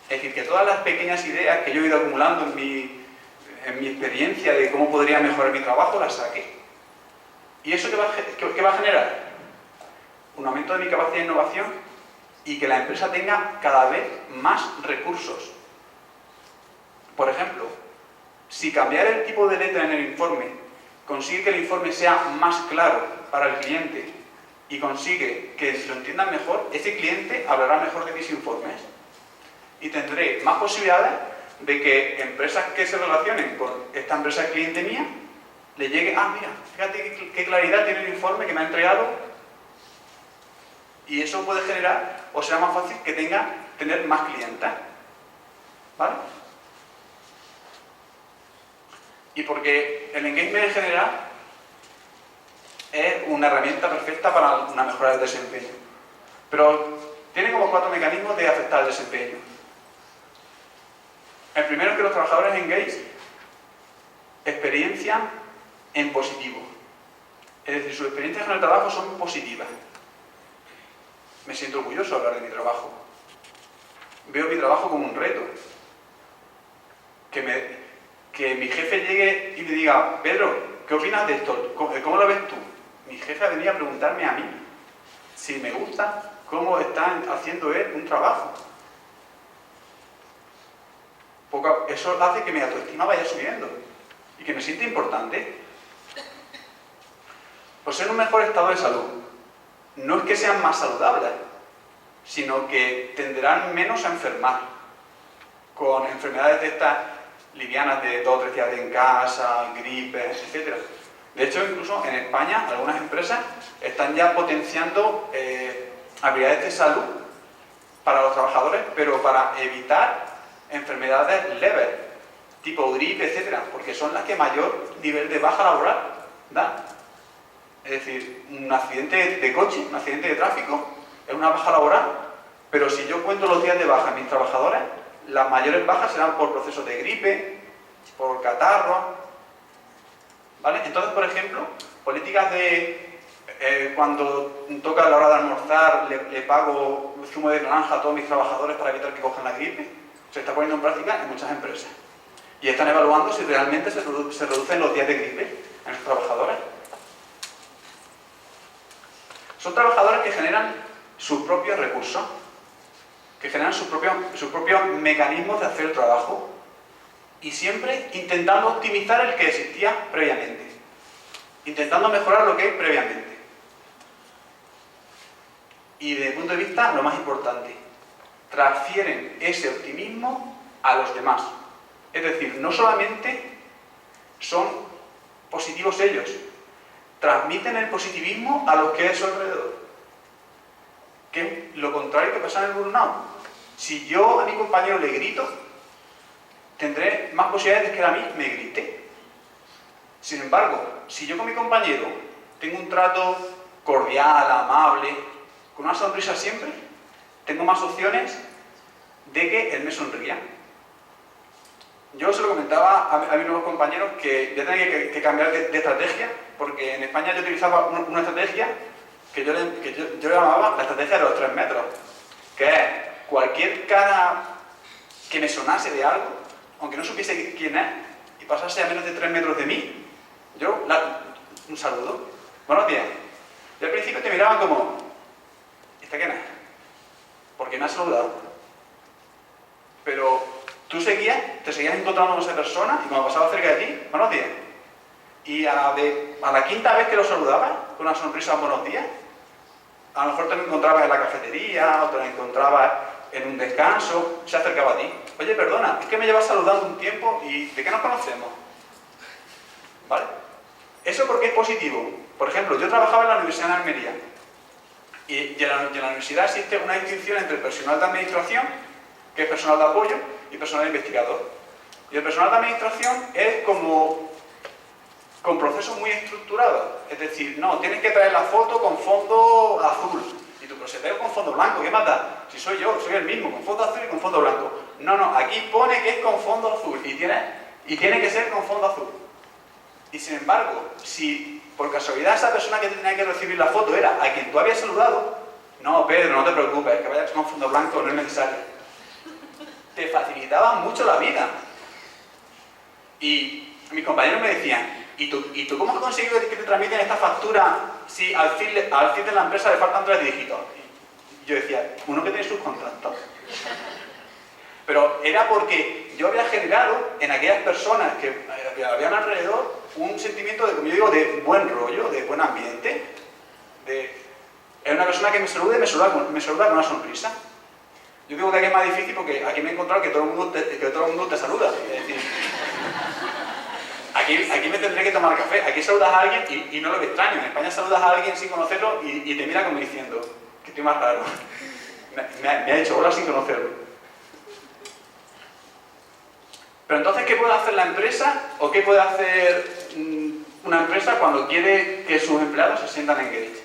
Es decir, que todas las pequeñas ideas que yo he ido acumulando en mi experiencia de cómo podría mejorar mi trabajo, las saque. ¿Y eso qué va a generar? Un aumento de mi capacidad de innovación y que la empresa tenga cada vez más recursos. Por ejemplo, si cambiar el tipo de letra en el informe consigue que el informe sea más claro para el cliente y consigue que lo entiendan mejor, ese cliente hablará mejor de mis informes y tendré más posibilidades de que empresas que se relacionen con esta empresa cliente mía le llegue, mira, fíjate qué claridad tiene el informe que me ha entregado, y eso puede generar, o será más fácil que tener más clientes. ¿Vale? Y porque el engagement en general es una herramienta perfecta para una mejora del desempeño. Pero tiene como 4 mecanismos de afectar el desempeño. El primero es que los trabajadores engage experiencian en positivo. Es decir, sus experiencias con el trabajo son positivas. Me siento orgulloso de hablar de mi trabajo. Veo mi trabajo como un reto. Que mi jefe llegue y me diga, Pedro, ¿qué opinas de esto? ¿Cómo lo ves tú? Mi jefe ha venido a preguntarme a mí si me gusta cómo está haciendo él un trabajo. eso hace que mi autoestima vaya subiendo y que me sienta importante. Por ser en un mejor estado de salud, no es que sean más saludables, sino que tenderán menos a enfermar con enfermedades de estas livianas de 2 o 3 días en casa, gripes, etc. De hecho, incluso en España, algunas empresas están ya potenciando habilidades de salud para los trabajadores, pero para evitar enfermedades leves, tipo gripe, etc., porque son las que mayor nivel de baja laboral dan. Es decir, un accidente de coche, un accidente de tráfico, es una baja laboral, pero si yo cuento los días de baja en mis trabajadores, las mayores bajas serán por procesos de gripe, por catarro, ¿vale? Entonces, por ejemplo, políticas de cuando toca la hora de almorzar, le pago zumo de naranja a todos mis trabajadores para evitar que cojan la gripe, se está poniendo en práctica en muchas empresas. Y están evaluando si realmente se reducen los días de gripe en sus trabajadores. Son trabajadores que generan sus propios recursos, que generan sus propios mecanismos de hacer el trabajo y siempre intentando optimizar el que existía previamente, intentando mejorar lo que hay previamente. Y desde mi punto de vista, lo más importante, transfieren ese optimismo a los demás. Es decir, no solamente son positivos ellos, transmiten el positivismo a los que hay a su alrededor. Que es lo contrario que pasa en el burnout. Si yo a mi compañero le grito, tendré más posibilidades de que él a mí me grite. Sin embargo, si yo con mi compañero tengo un trato cordial, amable, con una sonrisa siempre, tengo más opciones de que él me sonría. Yo se lo comentaba a mis nuevos compañeros que ya tenía que cambiar de estrategia, porque en España yo utilizaba una estrategia que yo llamaba la estrategia de los 3 metros, que es cualquier cara que me sonase de algo, aunque no supiese quién es, y pasase a menos de 3 metros de mí, yo un saludo, buenos días. Y al principio te miraban como, ¿este quién es? Porque me has saludado. Pero tú te seguías encontrando con esa persona y cuando pasaba cerca de ti, buenos días. Y a la quinta vez que lo saludabas, con una sonrisa, buenos días, a lo mejor te lo encontrabas en la cafetería o te lo encontrabas en un descanso, se acercaba a ti. Oye, perdona, es que me llevas saludando un tiempo y ¿de qué nos conocemos? ¿Vale? ¿Eso por qué es positivo? Por ejemplo, yo trabajaba en la Universidad de Almería y en la universidad existe una distinción entre el personal de administración, que es personal de apoyo, y personal investigador. Y el personal de administración es como con procesos muy estructurados. Es decir, no, tienes que traer la foto con fondo azul. Y tú, pero se trae con fondo blanco, ¿qué más da? Si soy yo, soy el mismo, con fondo azul y con fondo blanco. No, aquí pone que es con fondo azul y tiene que ser con fondo azul. Y sin embargo, si por casualidad esa persona que tenía que recibir la foto era a quien tú habías saludado, no, Pedro, no te preocupes, que vayas con fondo blanco no es necesario. Te facilitaba mucho la vida. Y mis compañeros me decían, ¿y tú cómo has conseguido que te transmiten esta factura si al fin de la empresa le faltan 3 dígitos? Y yo decía, uno que tiene sus contratos. Pero era porque yo había generado en aquellas personas que habían alrededor un sentimiento de, como yo digo, de buen rollo, de buen ambiente. Era una persona que me saluda con una sonrisa. Yo digo que aquí es más difícil porque aquí me he encontrado que todo el mundo te saluda. Es decir, aquí me tendré que tomar café. Aquí saludas a alguien y no lo que extraño. En España saludas a alguien sin conocerlo y te mira como diciendo, que estoy más raro. Me ha hecho hola sin conocerlo. Pero entonces, ¿qué puede hacer la empresa o qué puede hacer una empresa cuando quiere que sus empleados se sientan engaged?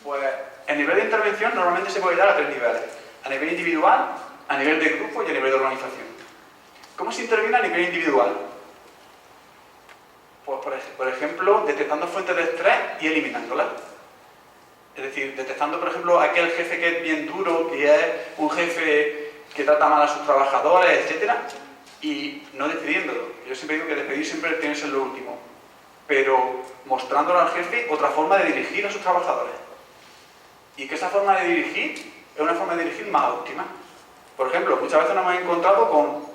Pues el nivel de intervención normalmente se puede dar a 3 niveles. A nivel individual, a nivel de grupo y a nivel de organización. ¿Cómo se interviene a nivel individual? Pues por ejemplo, detectando fuentes de estrés y eliminándolas. Es decir, detectando, por ejemplo, aquel jefe que es bien duro, que es un jefe que trata mal a sus trabajadores, etc. Y no despidiéndolo. Yo siempre digo que despedir siempre tiene que ser lo último. Pero mostrándole al jefe otra forma de dirigir a sus trabajadores. Y que esa forma de dirigir es una forma de dirigir más óptima. Por ejemplo, muchas veces nos hemos encontrado con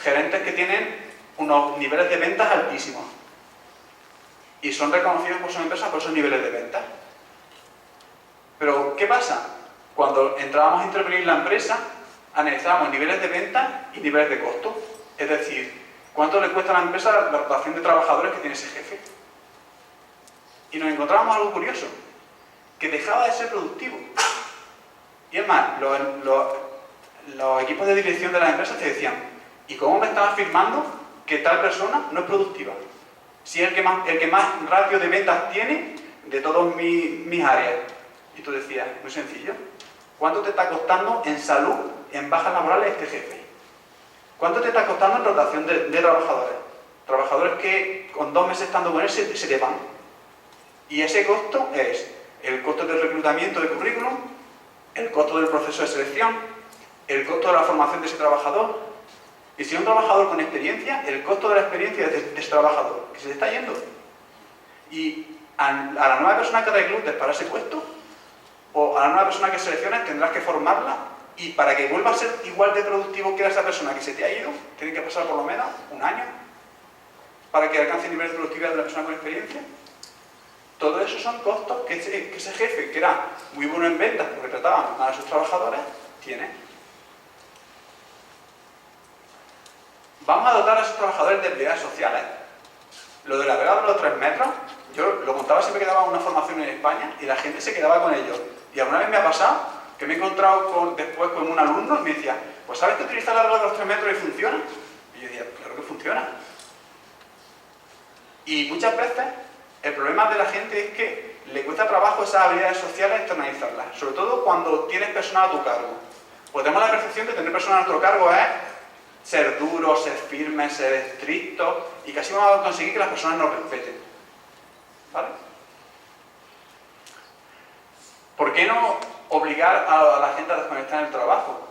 gerentes que tienen unos niveles de ventas altísimos y son reconocidos por sus empresas por esos niveles de ventas. Pero, ¿qué pasa? Cuando entrábamos a intervenir la empresa, analizábamos niveles de ventas y niveles de costo. Es decir, cuánto le cuesta a la empresa la rotación de trabajadores que tiene ese jefe. Y nos encontrábamos algo curioso, que dejaba de ser productivo. Y es más, los equipos de dirección de las empresas te decían: ¿y cómo me estás afirmando que tal persona no es productiva? Si es el que más ratio de ventas tiene de todas mis áreas. Y tú decías, muy sencillo, ¿cuánto te está costando en salud, en bajas laborales este jefe? ¿Cuánto te está costando en rotación de trabajadores? Trabajadores que con 2 meses estando con él se te van. Y ese costo es el costo del reclutamiento de currículum, el costo del proceso de selección, el costo de la formación de ese trabajador. Y si es un trabajador con experiencia, el costo de la experiencia de ese trabajador, que se le está yendo. Y a la nueva persona que reclutes para ese puesto, o a la nueva persona que selecciones, tendrás que formarla, y para que vuelva a ser igual de productivo que era esa persona que se te ha ido, tiene que pasar por lo menos 1 año para que alcance el nivel de productividad de una persona con experiencia. Todo eso son costos que ese jefe, que era muy bueno en ventas porque trataba mal a sus trabajadores, tiene. Vamos a dotar a esos trabajadores de habilidades sociales. Lo de la regla de los 3 metros, yo lo contaba siempre que daba una formación en España y la gente se quedaba con ellos. Y alguna vez me ha pasado que me he encontrado después con un alumno y me decía: pues ¿sabes que utilizar la regla de los 3 metros y funciona? Y yo decía: claro que funciona. Y muchas veces el problema de la gente es que le cuesta trabajo esas habilidades sociales externalizarlas, sobre todo cuando tienes personas a tu cargo. Pues tenemos la percepción de tener personas a nuestro cargo es ser duros, ser firmes, ser estrictos, y casi vamos a conseguir que las personas nos respeten. ¿Vale? ¿Por qué no obligar a la gente a desconectar en el trabajo?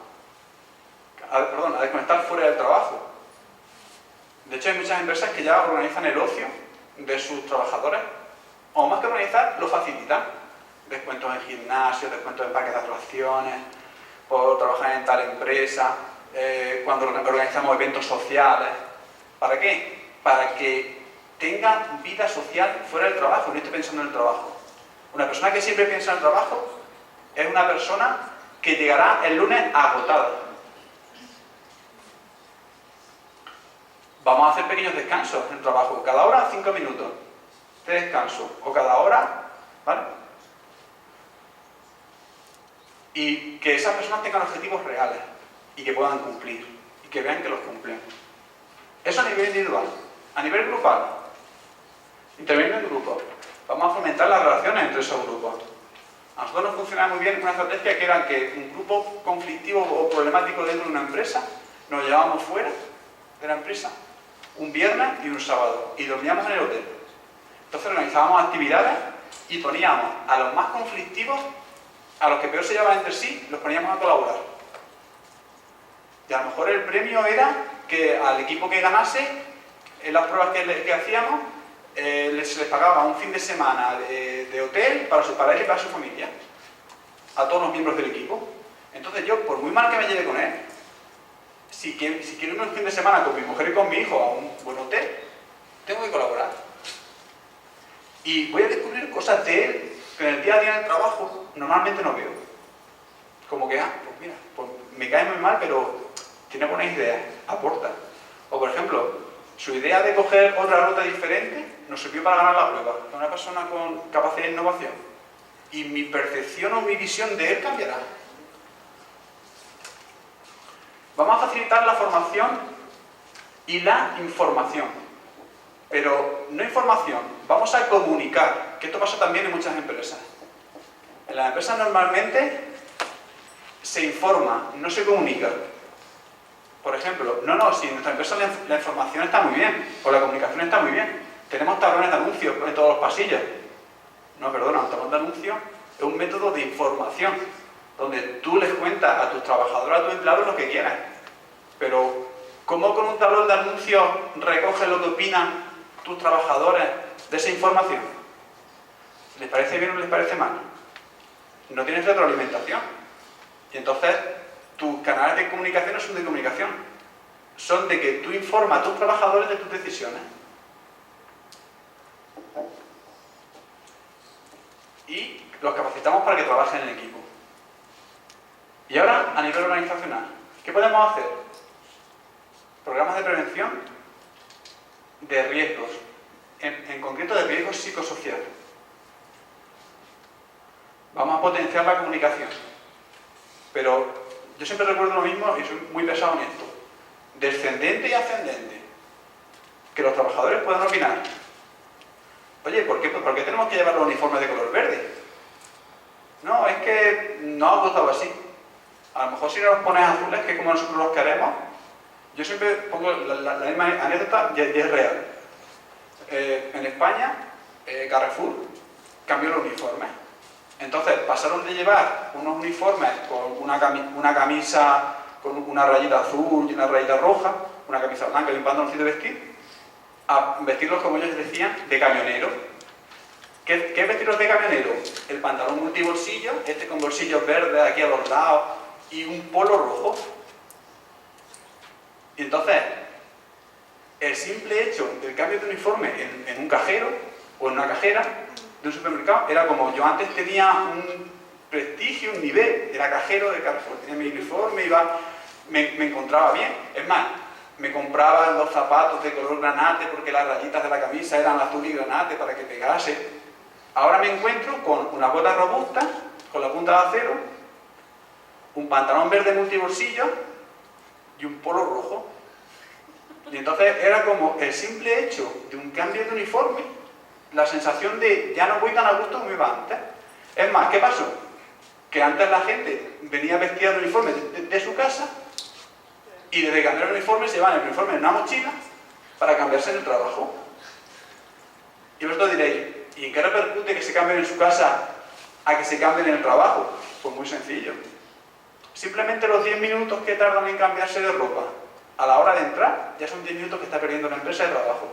A desconectar fuera del trabajo. De hecho, hay muchas empresas que ya organizan el ocio de sus trabajadores, o más que organizar, lo facilitan. Descuentos en gimnasio, descuentos en parques de atracciones, por trabajar en tal empresa, cuando organizamos eventos sociales. ¿Para qué? Para que tenga vida social fuera del trabajo y no esté pensando en el trabajo. Una persona que siempre piensa en el trabajo es una persona que llegará el lunes agotada. Vamos a hacer pequeños descansos en el trabajo, cada hora 5 minutos de descanso, o cada hora, ¿vale? Y que esas personas tengan objetivos reales y que puedan cumplir, y que vean que los cumplen. Eso a nivel individual. A nivel grupal, intervenir en grupos. Vamos a fomentar las relaciones entre esos grupos. A nosotros nos funcionaba muy bien una estrategia que era que un grupo conflictivo o problemático dentro de una empresa nos llevábamos fuera de la empresa un viernes y un sábado y dormíamos en el hotel. Entonces organizábamos actividades y poníamos a los más conflictivos, a los que peor se llevaban entre sí, los poníamos a colaborar. Y a lo mejor el premio era que al equipo que ganase, en las pruebas que hacíamos, se les pagaba un fin de semana de hotel para él y para su familia, a todos los miembros del equipo. Entonces yo, por muy mal que me lleve con él, si quiero irme un fin de semana con mi mujer y con mi hijo a un buen hotel, tengo que colaborar. Y voy a descubrir cosas de él que en el día a día del trabajo normalmente no veo. Como que, pues mira, pues me cae muy mal, pero tiene buenas ideas, aporta. O por ejemplo, su idea de coger otra ruta diferente nos sirvió para ganar la prueba. Es una persona con capacidad de innovación. Y mi percepción o mi visión de él cambiará. Vamos a facilitar la formación y la información. Pero no información, vamos a comunicar, que esto pasa también en muchas empresas. En las empresas normalmente se informa, no se comunica. Por ejemplo, si en nuestra empresa la información está muy bien, o la comunicación está muy bien. Tenemos tablones de anuncios en todos los pasillos. No, perdona, un tablón de anuncios es un método de información, donde tú les cuentas a tus trabajadores, a tus empleados lo que quieras. Pero, ¿cómo con un tablón de anuncios recoges lo que opinan tus trabajadores de esa información? ¿Les parece bien o les parece mal? No tienes retroalimentación. Y entonces, tus canales de comunicación no son de comunicación, son de que tú informas a tus trabajadores de tus decisiones. Y los capacitamos para que trabajen en equipo. Y ahora, a nivel organizacional, ¿qué podemos hacer? Programas de prevención de riesgos, en concreto de riesgos psicosociales. Vamos a potenciar la comunicación. Pero yo siempre recuerdo lo mismo y soy muy pesado en esto. Descendente y ascendente. Que los trabajadores puedan opinar. Oye, ¿por qué tenemos que llevar los uniformes de color verde? No, es que no ha gustado así. A lo mejor si nos pones azules, que es como nosotros los queremos. Yo siempre pongo la misma anécdota y es real. En España, Carrefour cambió los uniformes. Entonces pasaron de llevar unos uniformes con una camisa con una rayita azul y una rayita roja, una camisa blanca y un pantaloncito de vestir, a vestirlos, como ellos decían, de camionero. ¿Qué es vestirlos de camionero? El pantalón multibolsillo, este con bolsillos verdes aquí a los lados y un polo rojo. Y entonces, el simple hecho del cambio de uniforme en un cajero o en una cajera de un supermercado era como yo antes tenía un prestigio, un nivel, era cajero de Carrefour, tenía mi uniforme, me encontraba bien. Es más, me compraban los zapatos de color granate porque las rayitas de la camisa eran azul y granate para que pegase. Ahora me encuentro con unas botas robustas, con la punta de acero, un pantalón verde multibolsillo y un polo rojo. Y entonces era como el simple hecho de un cambio de uniforme, la sensación de ya no voy tan a gusto como iba antes. Es más, ¿qué pasó? Que antes la gente venía vestida de uniforme de su casa y desde cambiar el uniforme se llevan el uniforme en una mochila para cambiarse en el trabajo. Y vosotros diréis, ¿y en qué repercute que se cambien en su casa a que se cambien en el trabajo? Pues muy sencillo. Simplemente los 10 minutos que tardan en cambiarse de ropa a la hora de entrar, ya son 10 minutos que está perdiendo la empresa de trabajo.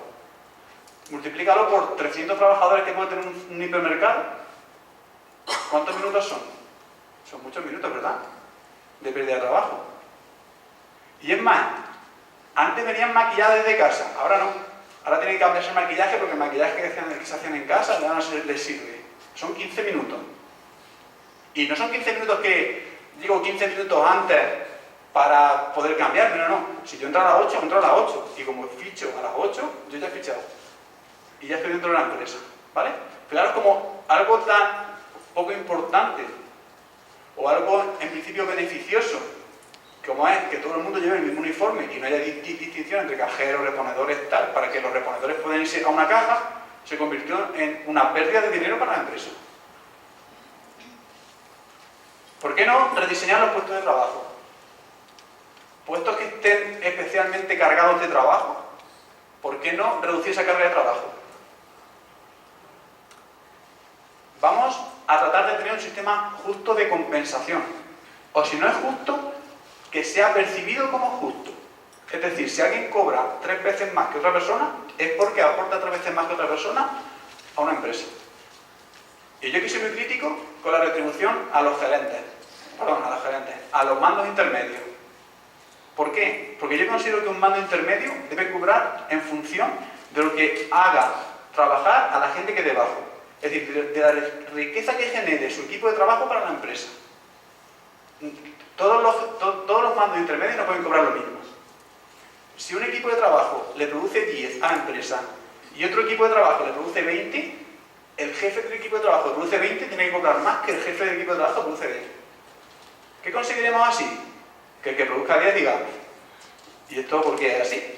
Multiplícalo por 300 trabajadores que puede tener un hipermercado. ¿Cuántos minutos son? Son muchos minutos, ¿verdad? De pérdida de trabajo. Y es más, antes venían maquilladas desde casa, ahora no. Ahora tienen que cambiarse el maquillaje porque el maquillaje que se hacían en casa ya no les sirve. Son 15 minutos. Y no son 15 minutos que, digo 15 minutos antes para poder cambiarme, no. Si yo entro a las 8, entro a las 8. Y como ficho a las 8, yo ya he fichado. Y ya estoy dentro de la empresa, ¿vale? Fijaros como algo tan poco importante o algo en principio beneficioso como es que todo el mundo lleve el mismo uniforme y no haya distinción entre cajeros, reponedores, tal, para que los reponedores puedan irse a una caja, se convirtió en una pérdida de dinero para la empresa. ¿Por qué no rediseñar los puestos de trabajo? Puestos que estén especialmente cargados de trabajo, ¿por qué no reducir esa carga de trabajo? Vamos a tratar de tener un sistema justo de compensación. O si no es justo, que sea percibido como justo. Es decir, si alguien cobra 3 veces más que otra persona, es porque aporta 3 veces más que otra persona a una empresa. Y yo aquí soy muy crítico con la retribución a los gerentes, a los mandos intermedios. ¿Por qué? Porque yo considero que un mando intermedio debe cobrar en función de lo que haga trabajar a la gente que debajo. Es decir, de la riqueza que genere su equipo de trabajo para la empresa. Todos los mandos intermedios no pueden cobrar lo mismo. Si un equipo de trabajo le produce 10 a la empresa y otro equipo de trabajo le produce 20, el jefe del equipo de trabajo que produce 20 tiene que cobrar más que el jefe del equipo de trabajo que produce 10. ¿Qué conseguiremos así? Que el que produzca 10 diga, ¿y esto por qué es así?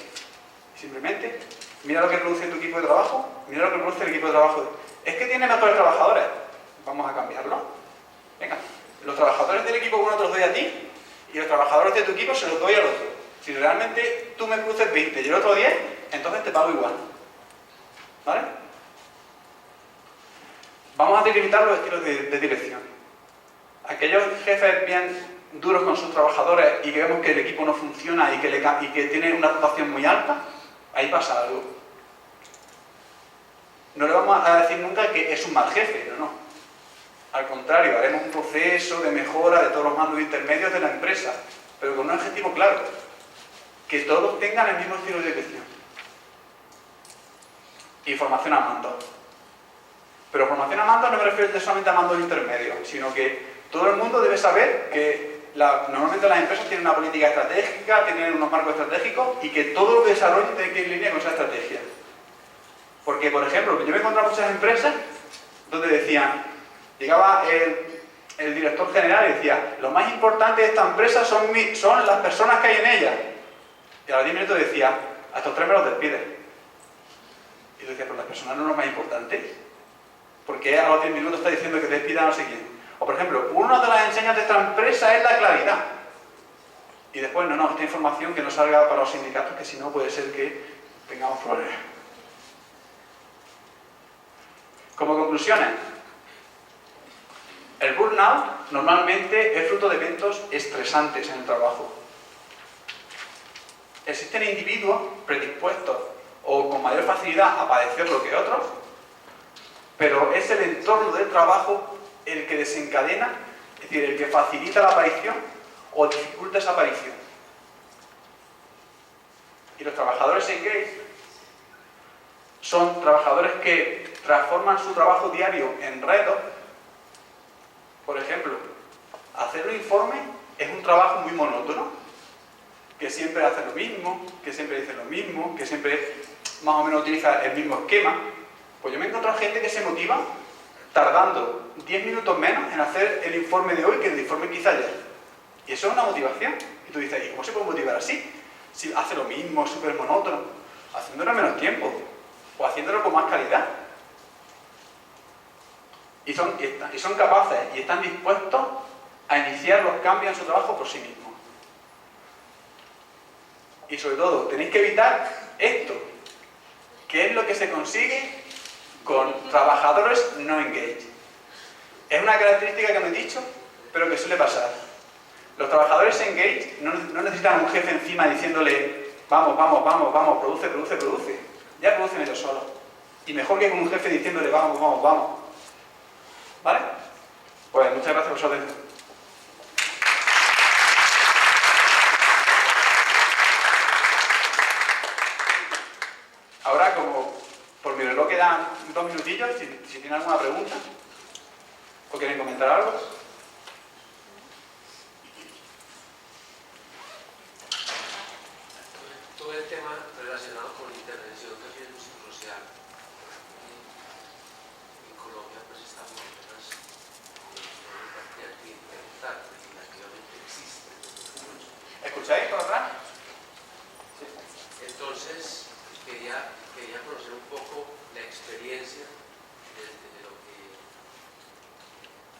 Simplemente, mira lo que produce tu equipo de trabajo, mira lo que produce el equipo de trabajo. Es que tiene mejores trabajadores. Vamos a cambiarlo. Venga, los trabajadores del equipo uno te los doy a ti y los trabajadores de tu equipo se los doy al otro. Si realmente tú me produces 20 y el otro 10, entonces te pago igual. ¿Vale? Vamos a delimitar los estilos de dirección. Aquellos jefes bien duros con sus trabajadores y que vemos que el equipo no funciona y que tiene una rotación muy alta, ahí pasa algo. No le vamos a decir nunca que es un mal jefe, no. Al contrario, haremos un proceso de mejora de todos los mandos intermedios de la empresa pero con un objetivo claro, que todos tengan el mismo estilo de dirección. Y formación a mando. Pero formación a mando no me refiero solamente a mandos intermedios, sino que todo el mundo debe saber que normalmente las empresas tienen una política estratégica, tienen unos marcos estratégicos y que todo lo que desarrollen tiene que ir en línea con esa estrategia. Porque, por ejemplo, yo me he encontrado muchas empresas donde decían, llegaba el director general y decía, lo más importante de esta empresa son las personas que hay en ella. Y a los 10 minutos decía, a estos 3 me los despides. Y yo decía, pero las personas no son lo más importante. Porque a los 10 minutos está diciendo que te despida no sé quién. O por ejemplo, una de las enseñas de esta empresa es la claridad. Y después, no, esta información que no salga para los sindicatos, que si no puede ser que tengamos problemas. Como conclusiones, el burnout normalmente es fruto de eventos estresantes en el trabajo. Existen individuos predispuestos o con mayor facilidad a padecerlo que otros, pero es el entorno del trabajo el que desencadena, es decir, el que facilita la aparición o dificulta esa aparición. Y los trabajadores engaged son trabajadores que transforman su trabajo diario en retos. Por ejemplo, hacer un informe es un trabajo muy monótono, que siempre hace lo mismo, que siempre dice lo mismo, que siempre más o menos utiliza el mismo esquema. Pues yo me he encontrado gente que se motiva tardando 10 minutos menos en hacer el informe de hoy que el informe que hice ayer. Y eso es una motivación. Y tú dices, ¿y cómo se puede motivar así? Si hace lo mismo, es súper monótono, haciéndolo en menos tiempo, o haciéndolo con más calidad. Y son capaces y están dispuestos a iniciar los cambios en su trabajo por sí mismos. Y sobre todo, tenéis que evitar esto, que es lo que se consigue con trabajadores no engaged. Es una característica que me he dicho, pero que suele pasar. Los trabajadores engaged no necesitan un jefe encima diciéndole vamos, vamos, vamos, vamos, produce, produce, produce. Ya producen ellos solos. Y mejor que con un jefe diciéndole vamos, vamos, vamos. ¿Vale? Pues muchas gracias por su atención. Ahora, como por mi reloj quedan 2 minutillos, si tienen alguna pregunta o quieren comentar algo. Todo el tema relacionado con la intervención también psicosocial. En Colombia pues estamos apenas que aquí implementar, relativamente existe. ¿Escucháis por atrás? Sí. Entonces, quería conocer un poco la experiencia de lo que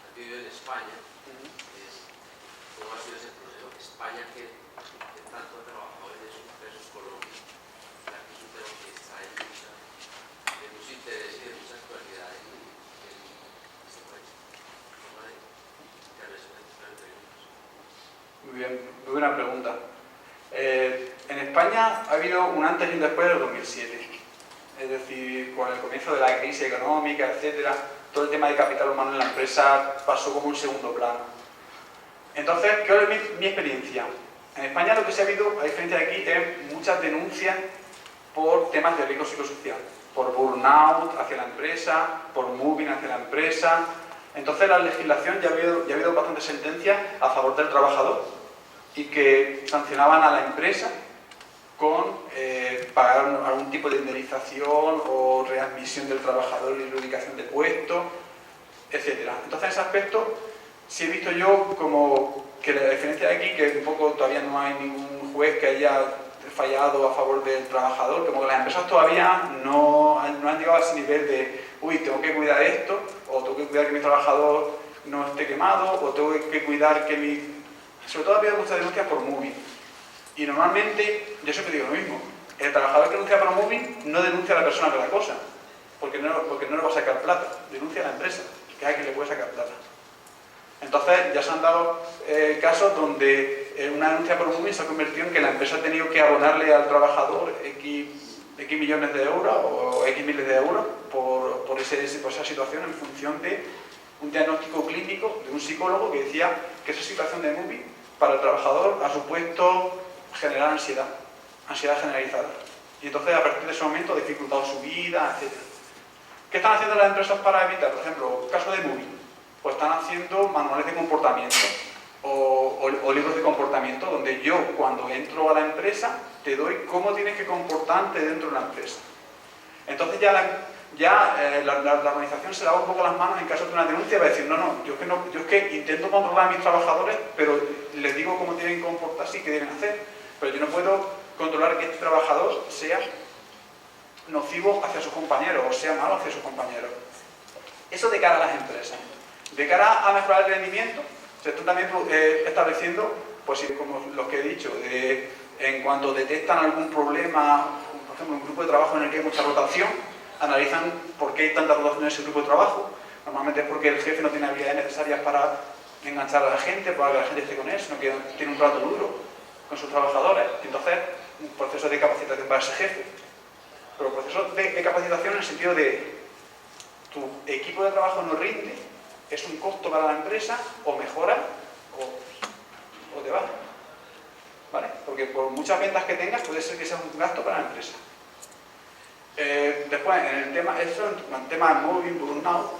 has vivido en España. ¿Cómo ha sido ese proceso? España, que tanto ha trabajado en esos presos Colombia, ya que es un tema que está en mucho interés y de mucha actualidad en este país. ¿Cómo hay intervención en este país? Muy bien, muy buena pregunta. En España ha habido un antes y un después del 2007. Es decir, con el comienzo de la crisis económica, etcétera, todo el tema de capital humano en la empresa pasó como un segundo plano. Entonces, ¿qué es mi experiencia? En España lo que se ha habido, a diferencia de aquí, es muchas denuncias por temas de riesgo psicosocial, por burnout hacia la empresa, por moving hacia la empresa. Entonces, la legislación ya ha habido bastantes sentencias a favor del trabajador y que sancionaban a la empresa con pagar algún tipo de indemnización o readmisión del trabajador y reubicación de puesto, etc. Entonces, en ese aspecto, sí he visto yo como que la diferencia de aquí, que un poco todavía no hay ningún juez que haya fallado a favor del trabajador, como que las empresas todavía no han llegado a ese nivel de uy, tengo que cuidar esto, o tengo que cuidar que mi trabajador no esté quemado, o tengo que cuidar que mi... Sobre todo ha habido muchas denuncias por moving. Y normalmente, yo siempre digo lo mismo, el trabajador que denuncia por moving no denuncia a la persona que la cosa, porque no le va a sacar plata, denuncia a la empresa, que es a quien le puede sacar plata. Entonces ya se han dado casos donde una denuncia por moving se ha convertido en que la empresa ha tenido que abonarle al trabajador X millones de euros o X miles de euros por esa situación en función de un diagnóstico clínico de un psicólogo que decía que esa situación de moving para el trabajador ha supuesto generar ansiedad generalizada. Y entonces a partir de ese momento ha dificultado su vida, etc. ¿Qué están haciendo las empresas para evitar? Por ejemplo, caso de Moving, pues están haciendo manuales de comportamiento o libros de comportamiento donde yo cuando entro a la empresa te doy cómo tienes que comportarte dentro de la empresa. Entonces ya la organización se lava un poco las manos en caso de una denuncia y va a decir, no, yo es que intento controlar a mis trabajadores, pero les digo cómo tienen que comportarse y qué deben hacer, pero yo no puedo controlar que este trabajador sea nocivo hacia sus compañeros o sea malo hacia sus compañeros. Eso de cara a las empresas. De cara a mejorar el rendimiento, se está también estableciendo, pues como los que he dicho, en cuanto detectan algún problema, por ejemplo, un grupo de trabajo en el que hay mucha rotación, analizan por qué hay tanta rotación en ese grupo de trabajo. Normalmente es porque el jefe no tiene habilidades necesarias para enganchar a la gente, para que la gente esté con él, sino que tiene un trato duro con sus trabajadores. Entonces, un proceso de capacitación para ese jefe. Pero proceso de capacitación en el sentido de tu equipo de trabajo no rinde, es un costo para la empresa, o mejora o te va. ¿Vale? Porque por muchas ventas que tengas puede ser que sea un gasto para la empresa. Después, en el tema de Moving, Burnout,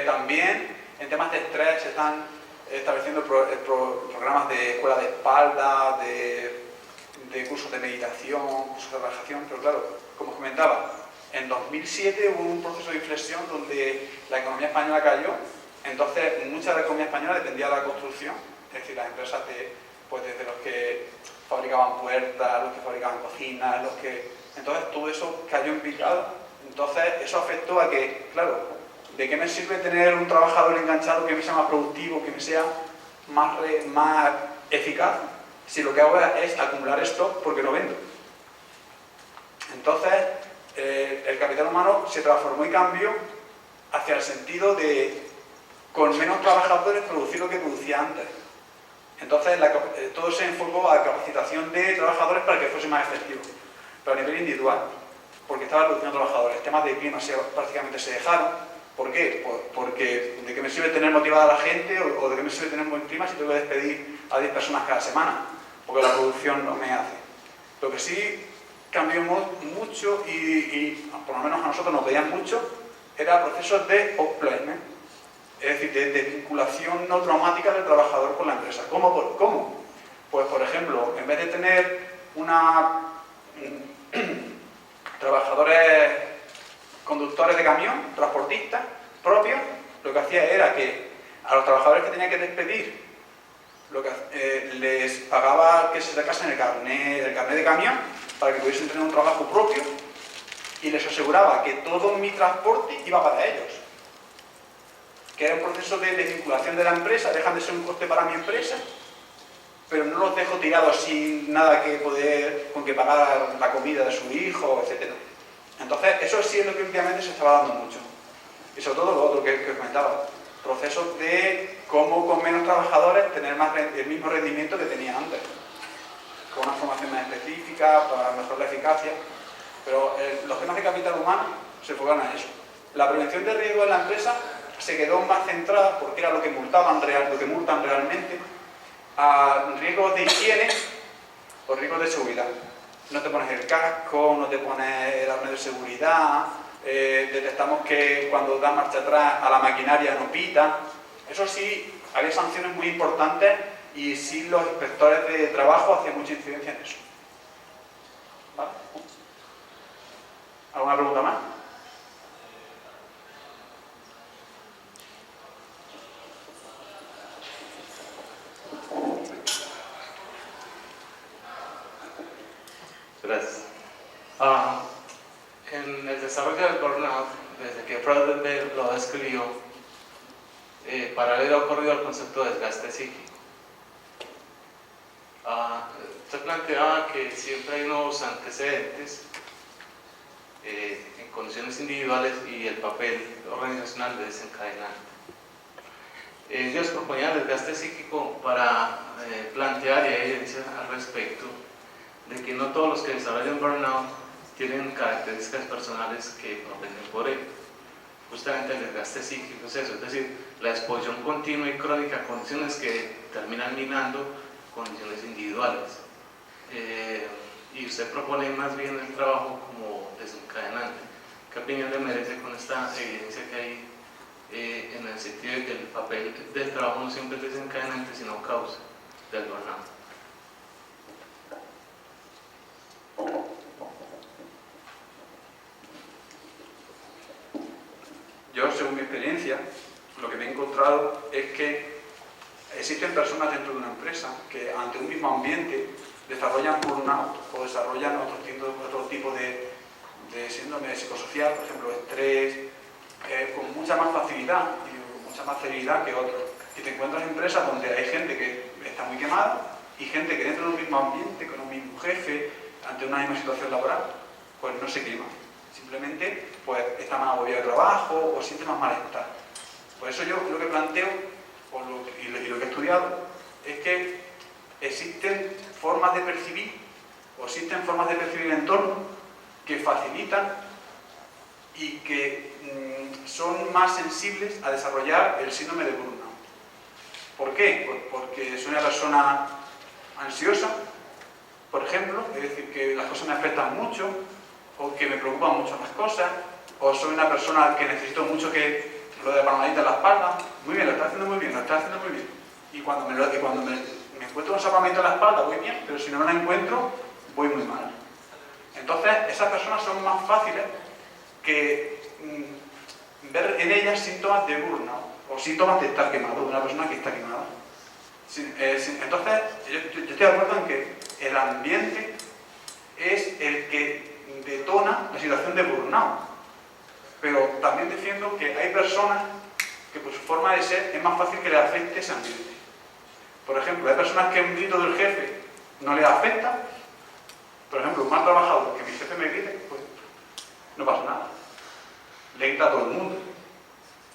también en temas de estrés se están estableciendo programas de escuela de espalda, de cursos de meditación, cursos de relajación, pero claro, como os comentaba, en 2007 hubo un proceso de inflexión donde la economía española cayó, entonces mucha de la economía española dependía de la construcción, es decir, las empresas desde los que fabricaban puertas, los que fabricaban cocinas, entonces todo eso cayó en picado, entonces eso afectó a que, claro, ¿de qué me sirve tener un trabajador enganchado que me sea más productivo, que me sea más eficaz, si lo que hago es acumular stock porque no vendo? Entonces, el capital humano se transformó y cambió hacia el sentido de, con menos trabajadores, producir lo que producía antes. Entonces, todo se enfocó a la capacitación de trabajadores para que fuese más efectivo, pero a nivel individual, porque estaba reduciendo trabajadores. Temas de clima prácticamente se dejaron. ¿Por qué? Porque ¿de qué me sirve tener motivada a la gente o de qué me sirve tener buen clima si tengo que despedir a 10 personas cada semana? Porque la producción no me hace. Lo que sí cambió mucho y por lo menos a nosotros nos veían mucho era procesos de outplacement, es decir, de vinculación no traumática del trabajador con la empresa. ¿Cómo? Pues, por ejemplo, en vez de tener trabajadores conductores de camión, transportistas propios, lo que hacía era que a los trabajadores que tenía que despedir les pagaba que se sacasen el carnet de camión para que pudiesen tener un trabajo propio y les aseguraba que todo mi transporte iba para ellos. Que era un proceso de desvinculación de la empresa, dejan de ser un coste para mi empresa, pero no los dejo tirados sin nada con que pagar la comida de su hijo, etc. Entonces, eso sí es lo que últimamente se estaba dando mucho. Y sobre todo lo otro que comentaba, procesos de cómo con menos trabajadores tener el mismo rendimiento que tenía antes, con una formación más específica para mejorar la eficacia. Pero los temas de capital humano se enfocan a eso. La prevención de riesgo en la empresa se quedó más centrada, porque era lo que multan realmente, a riesgos de higiene o riesgos de seguridad. No te pones el casco, no te pones el arnés de seguridad, detectamos que cuando da marcha atrás a la maquinaria no pita. Eso sí, había sanciones muy importantes y sí los inspectores de trabajo hacían mucha incidencia en eso. ¿Vale? ¿Alguna pregunta más? Gracias. En el desarrollo del burnout, desde que Freud lo describió, paralelo ha ocurrido el concepto de desgaste psíquico. Usted planteaba que siempre hay nuevos antecedentes en condiciones individuales y el papel organizacional de desencadenante. Ellos proponían el desgaste psíquico para plantear y hay evidencia al respecto de que no todos los que desarrollan burnout tienen características personales que propenden por él. justamente el desgaste psíquico es eso, es decir, la exposición continua y crónica a condiciones que terminan minando condiciones individuales. Y usted propone más bien el trabajo como desencadenante. ¿Qué opinión le merece con esta evidencia que hay en el sentido de que el papel del trabajo no siempre es desencadenante, sino causa del burnout? Yo, según mi experiencia, lo que me he encontrado es que existen personas dentro de una empresa que ante un mismo ambiente desarrollan burnout o desarrollan otro tipo de síndrome psicosocial, por ejemplo, estrés, con mucha más facilidad y con mucha más celeridad que otros. Y te encuentras empresas donde hay gente que está muy quemada y gente que dentro de un mismo ambiente, con un mismo jefe, ante una misma situación laboral, pues no se quema. Simplemente pues está más agobiado de trabajo o siente más malestar. Por eso yo lo que planteo y lo que he estudiado es que existen formas de percibir el entorno que facilitan y que son más sensibles a desarrollar el síndrome de burnout. ¿Por qué? Porque soy una persona ansiosa, por ejemplo, es decir, que las cosas me afectan mucho, o que me preocupan mucho las cosas, o soy una persona que necesito mucho que lo de la palmadita en la espalda, muy bien, lo está haciendo muy bien, lo está haciendo muy bien. Y cuando me encuentro esa palmadita en la espalda, voy bien, pero si no me la encuentro, voy muy mal. Entonces, esas personas son más fáciles que ver en ellas síntomas de burnout, o síntomas de estar quemado, de una persona que está quemada. Entonces, yo estoy de acuerdo en que el ambiente es el que detona la situación de burnout, pero también defiendo que hay personas que por su forma de ser es más fácil que les afecte ese ambiente. Por ejemplo, hay personas que un grito del jefe no les afecta. Por ejemplo, un mal trabajador que mi jefe me grite, pues no pasa nada, le grita a todo el mundo.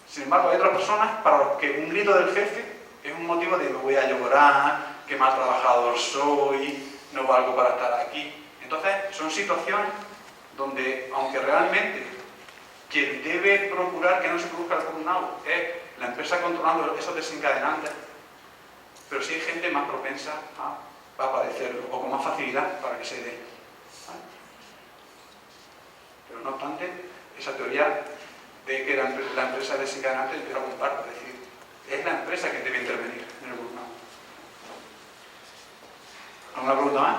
Sin embargo, hay otras personas para las que un grito del jefe es un motivo de me voy a llorar, qué mal trabajador soy, no valgo para estar aquí. Entonces, son situaciones donde, aunque realmente quien debe procurar que no se produzca el burnout es la empresa controlando esos desencadenantes, pero sí hay gente más propensa a padecerlo, o con más facilidad para que se dé. ¿Vale? Pero no obstante, esa teoría de que la empresa es desencadenante, yo la comparto, es decir, es la empresa que debe intervenir en el burnout. ¿Alguna pregunta más?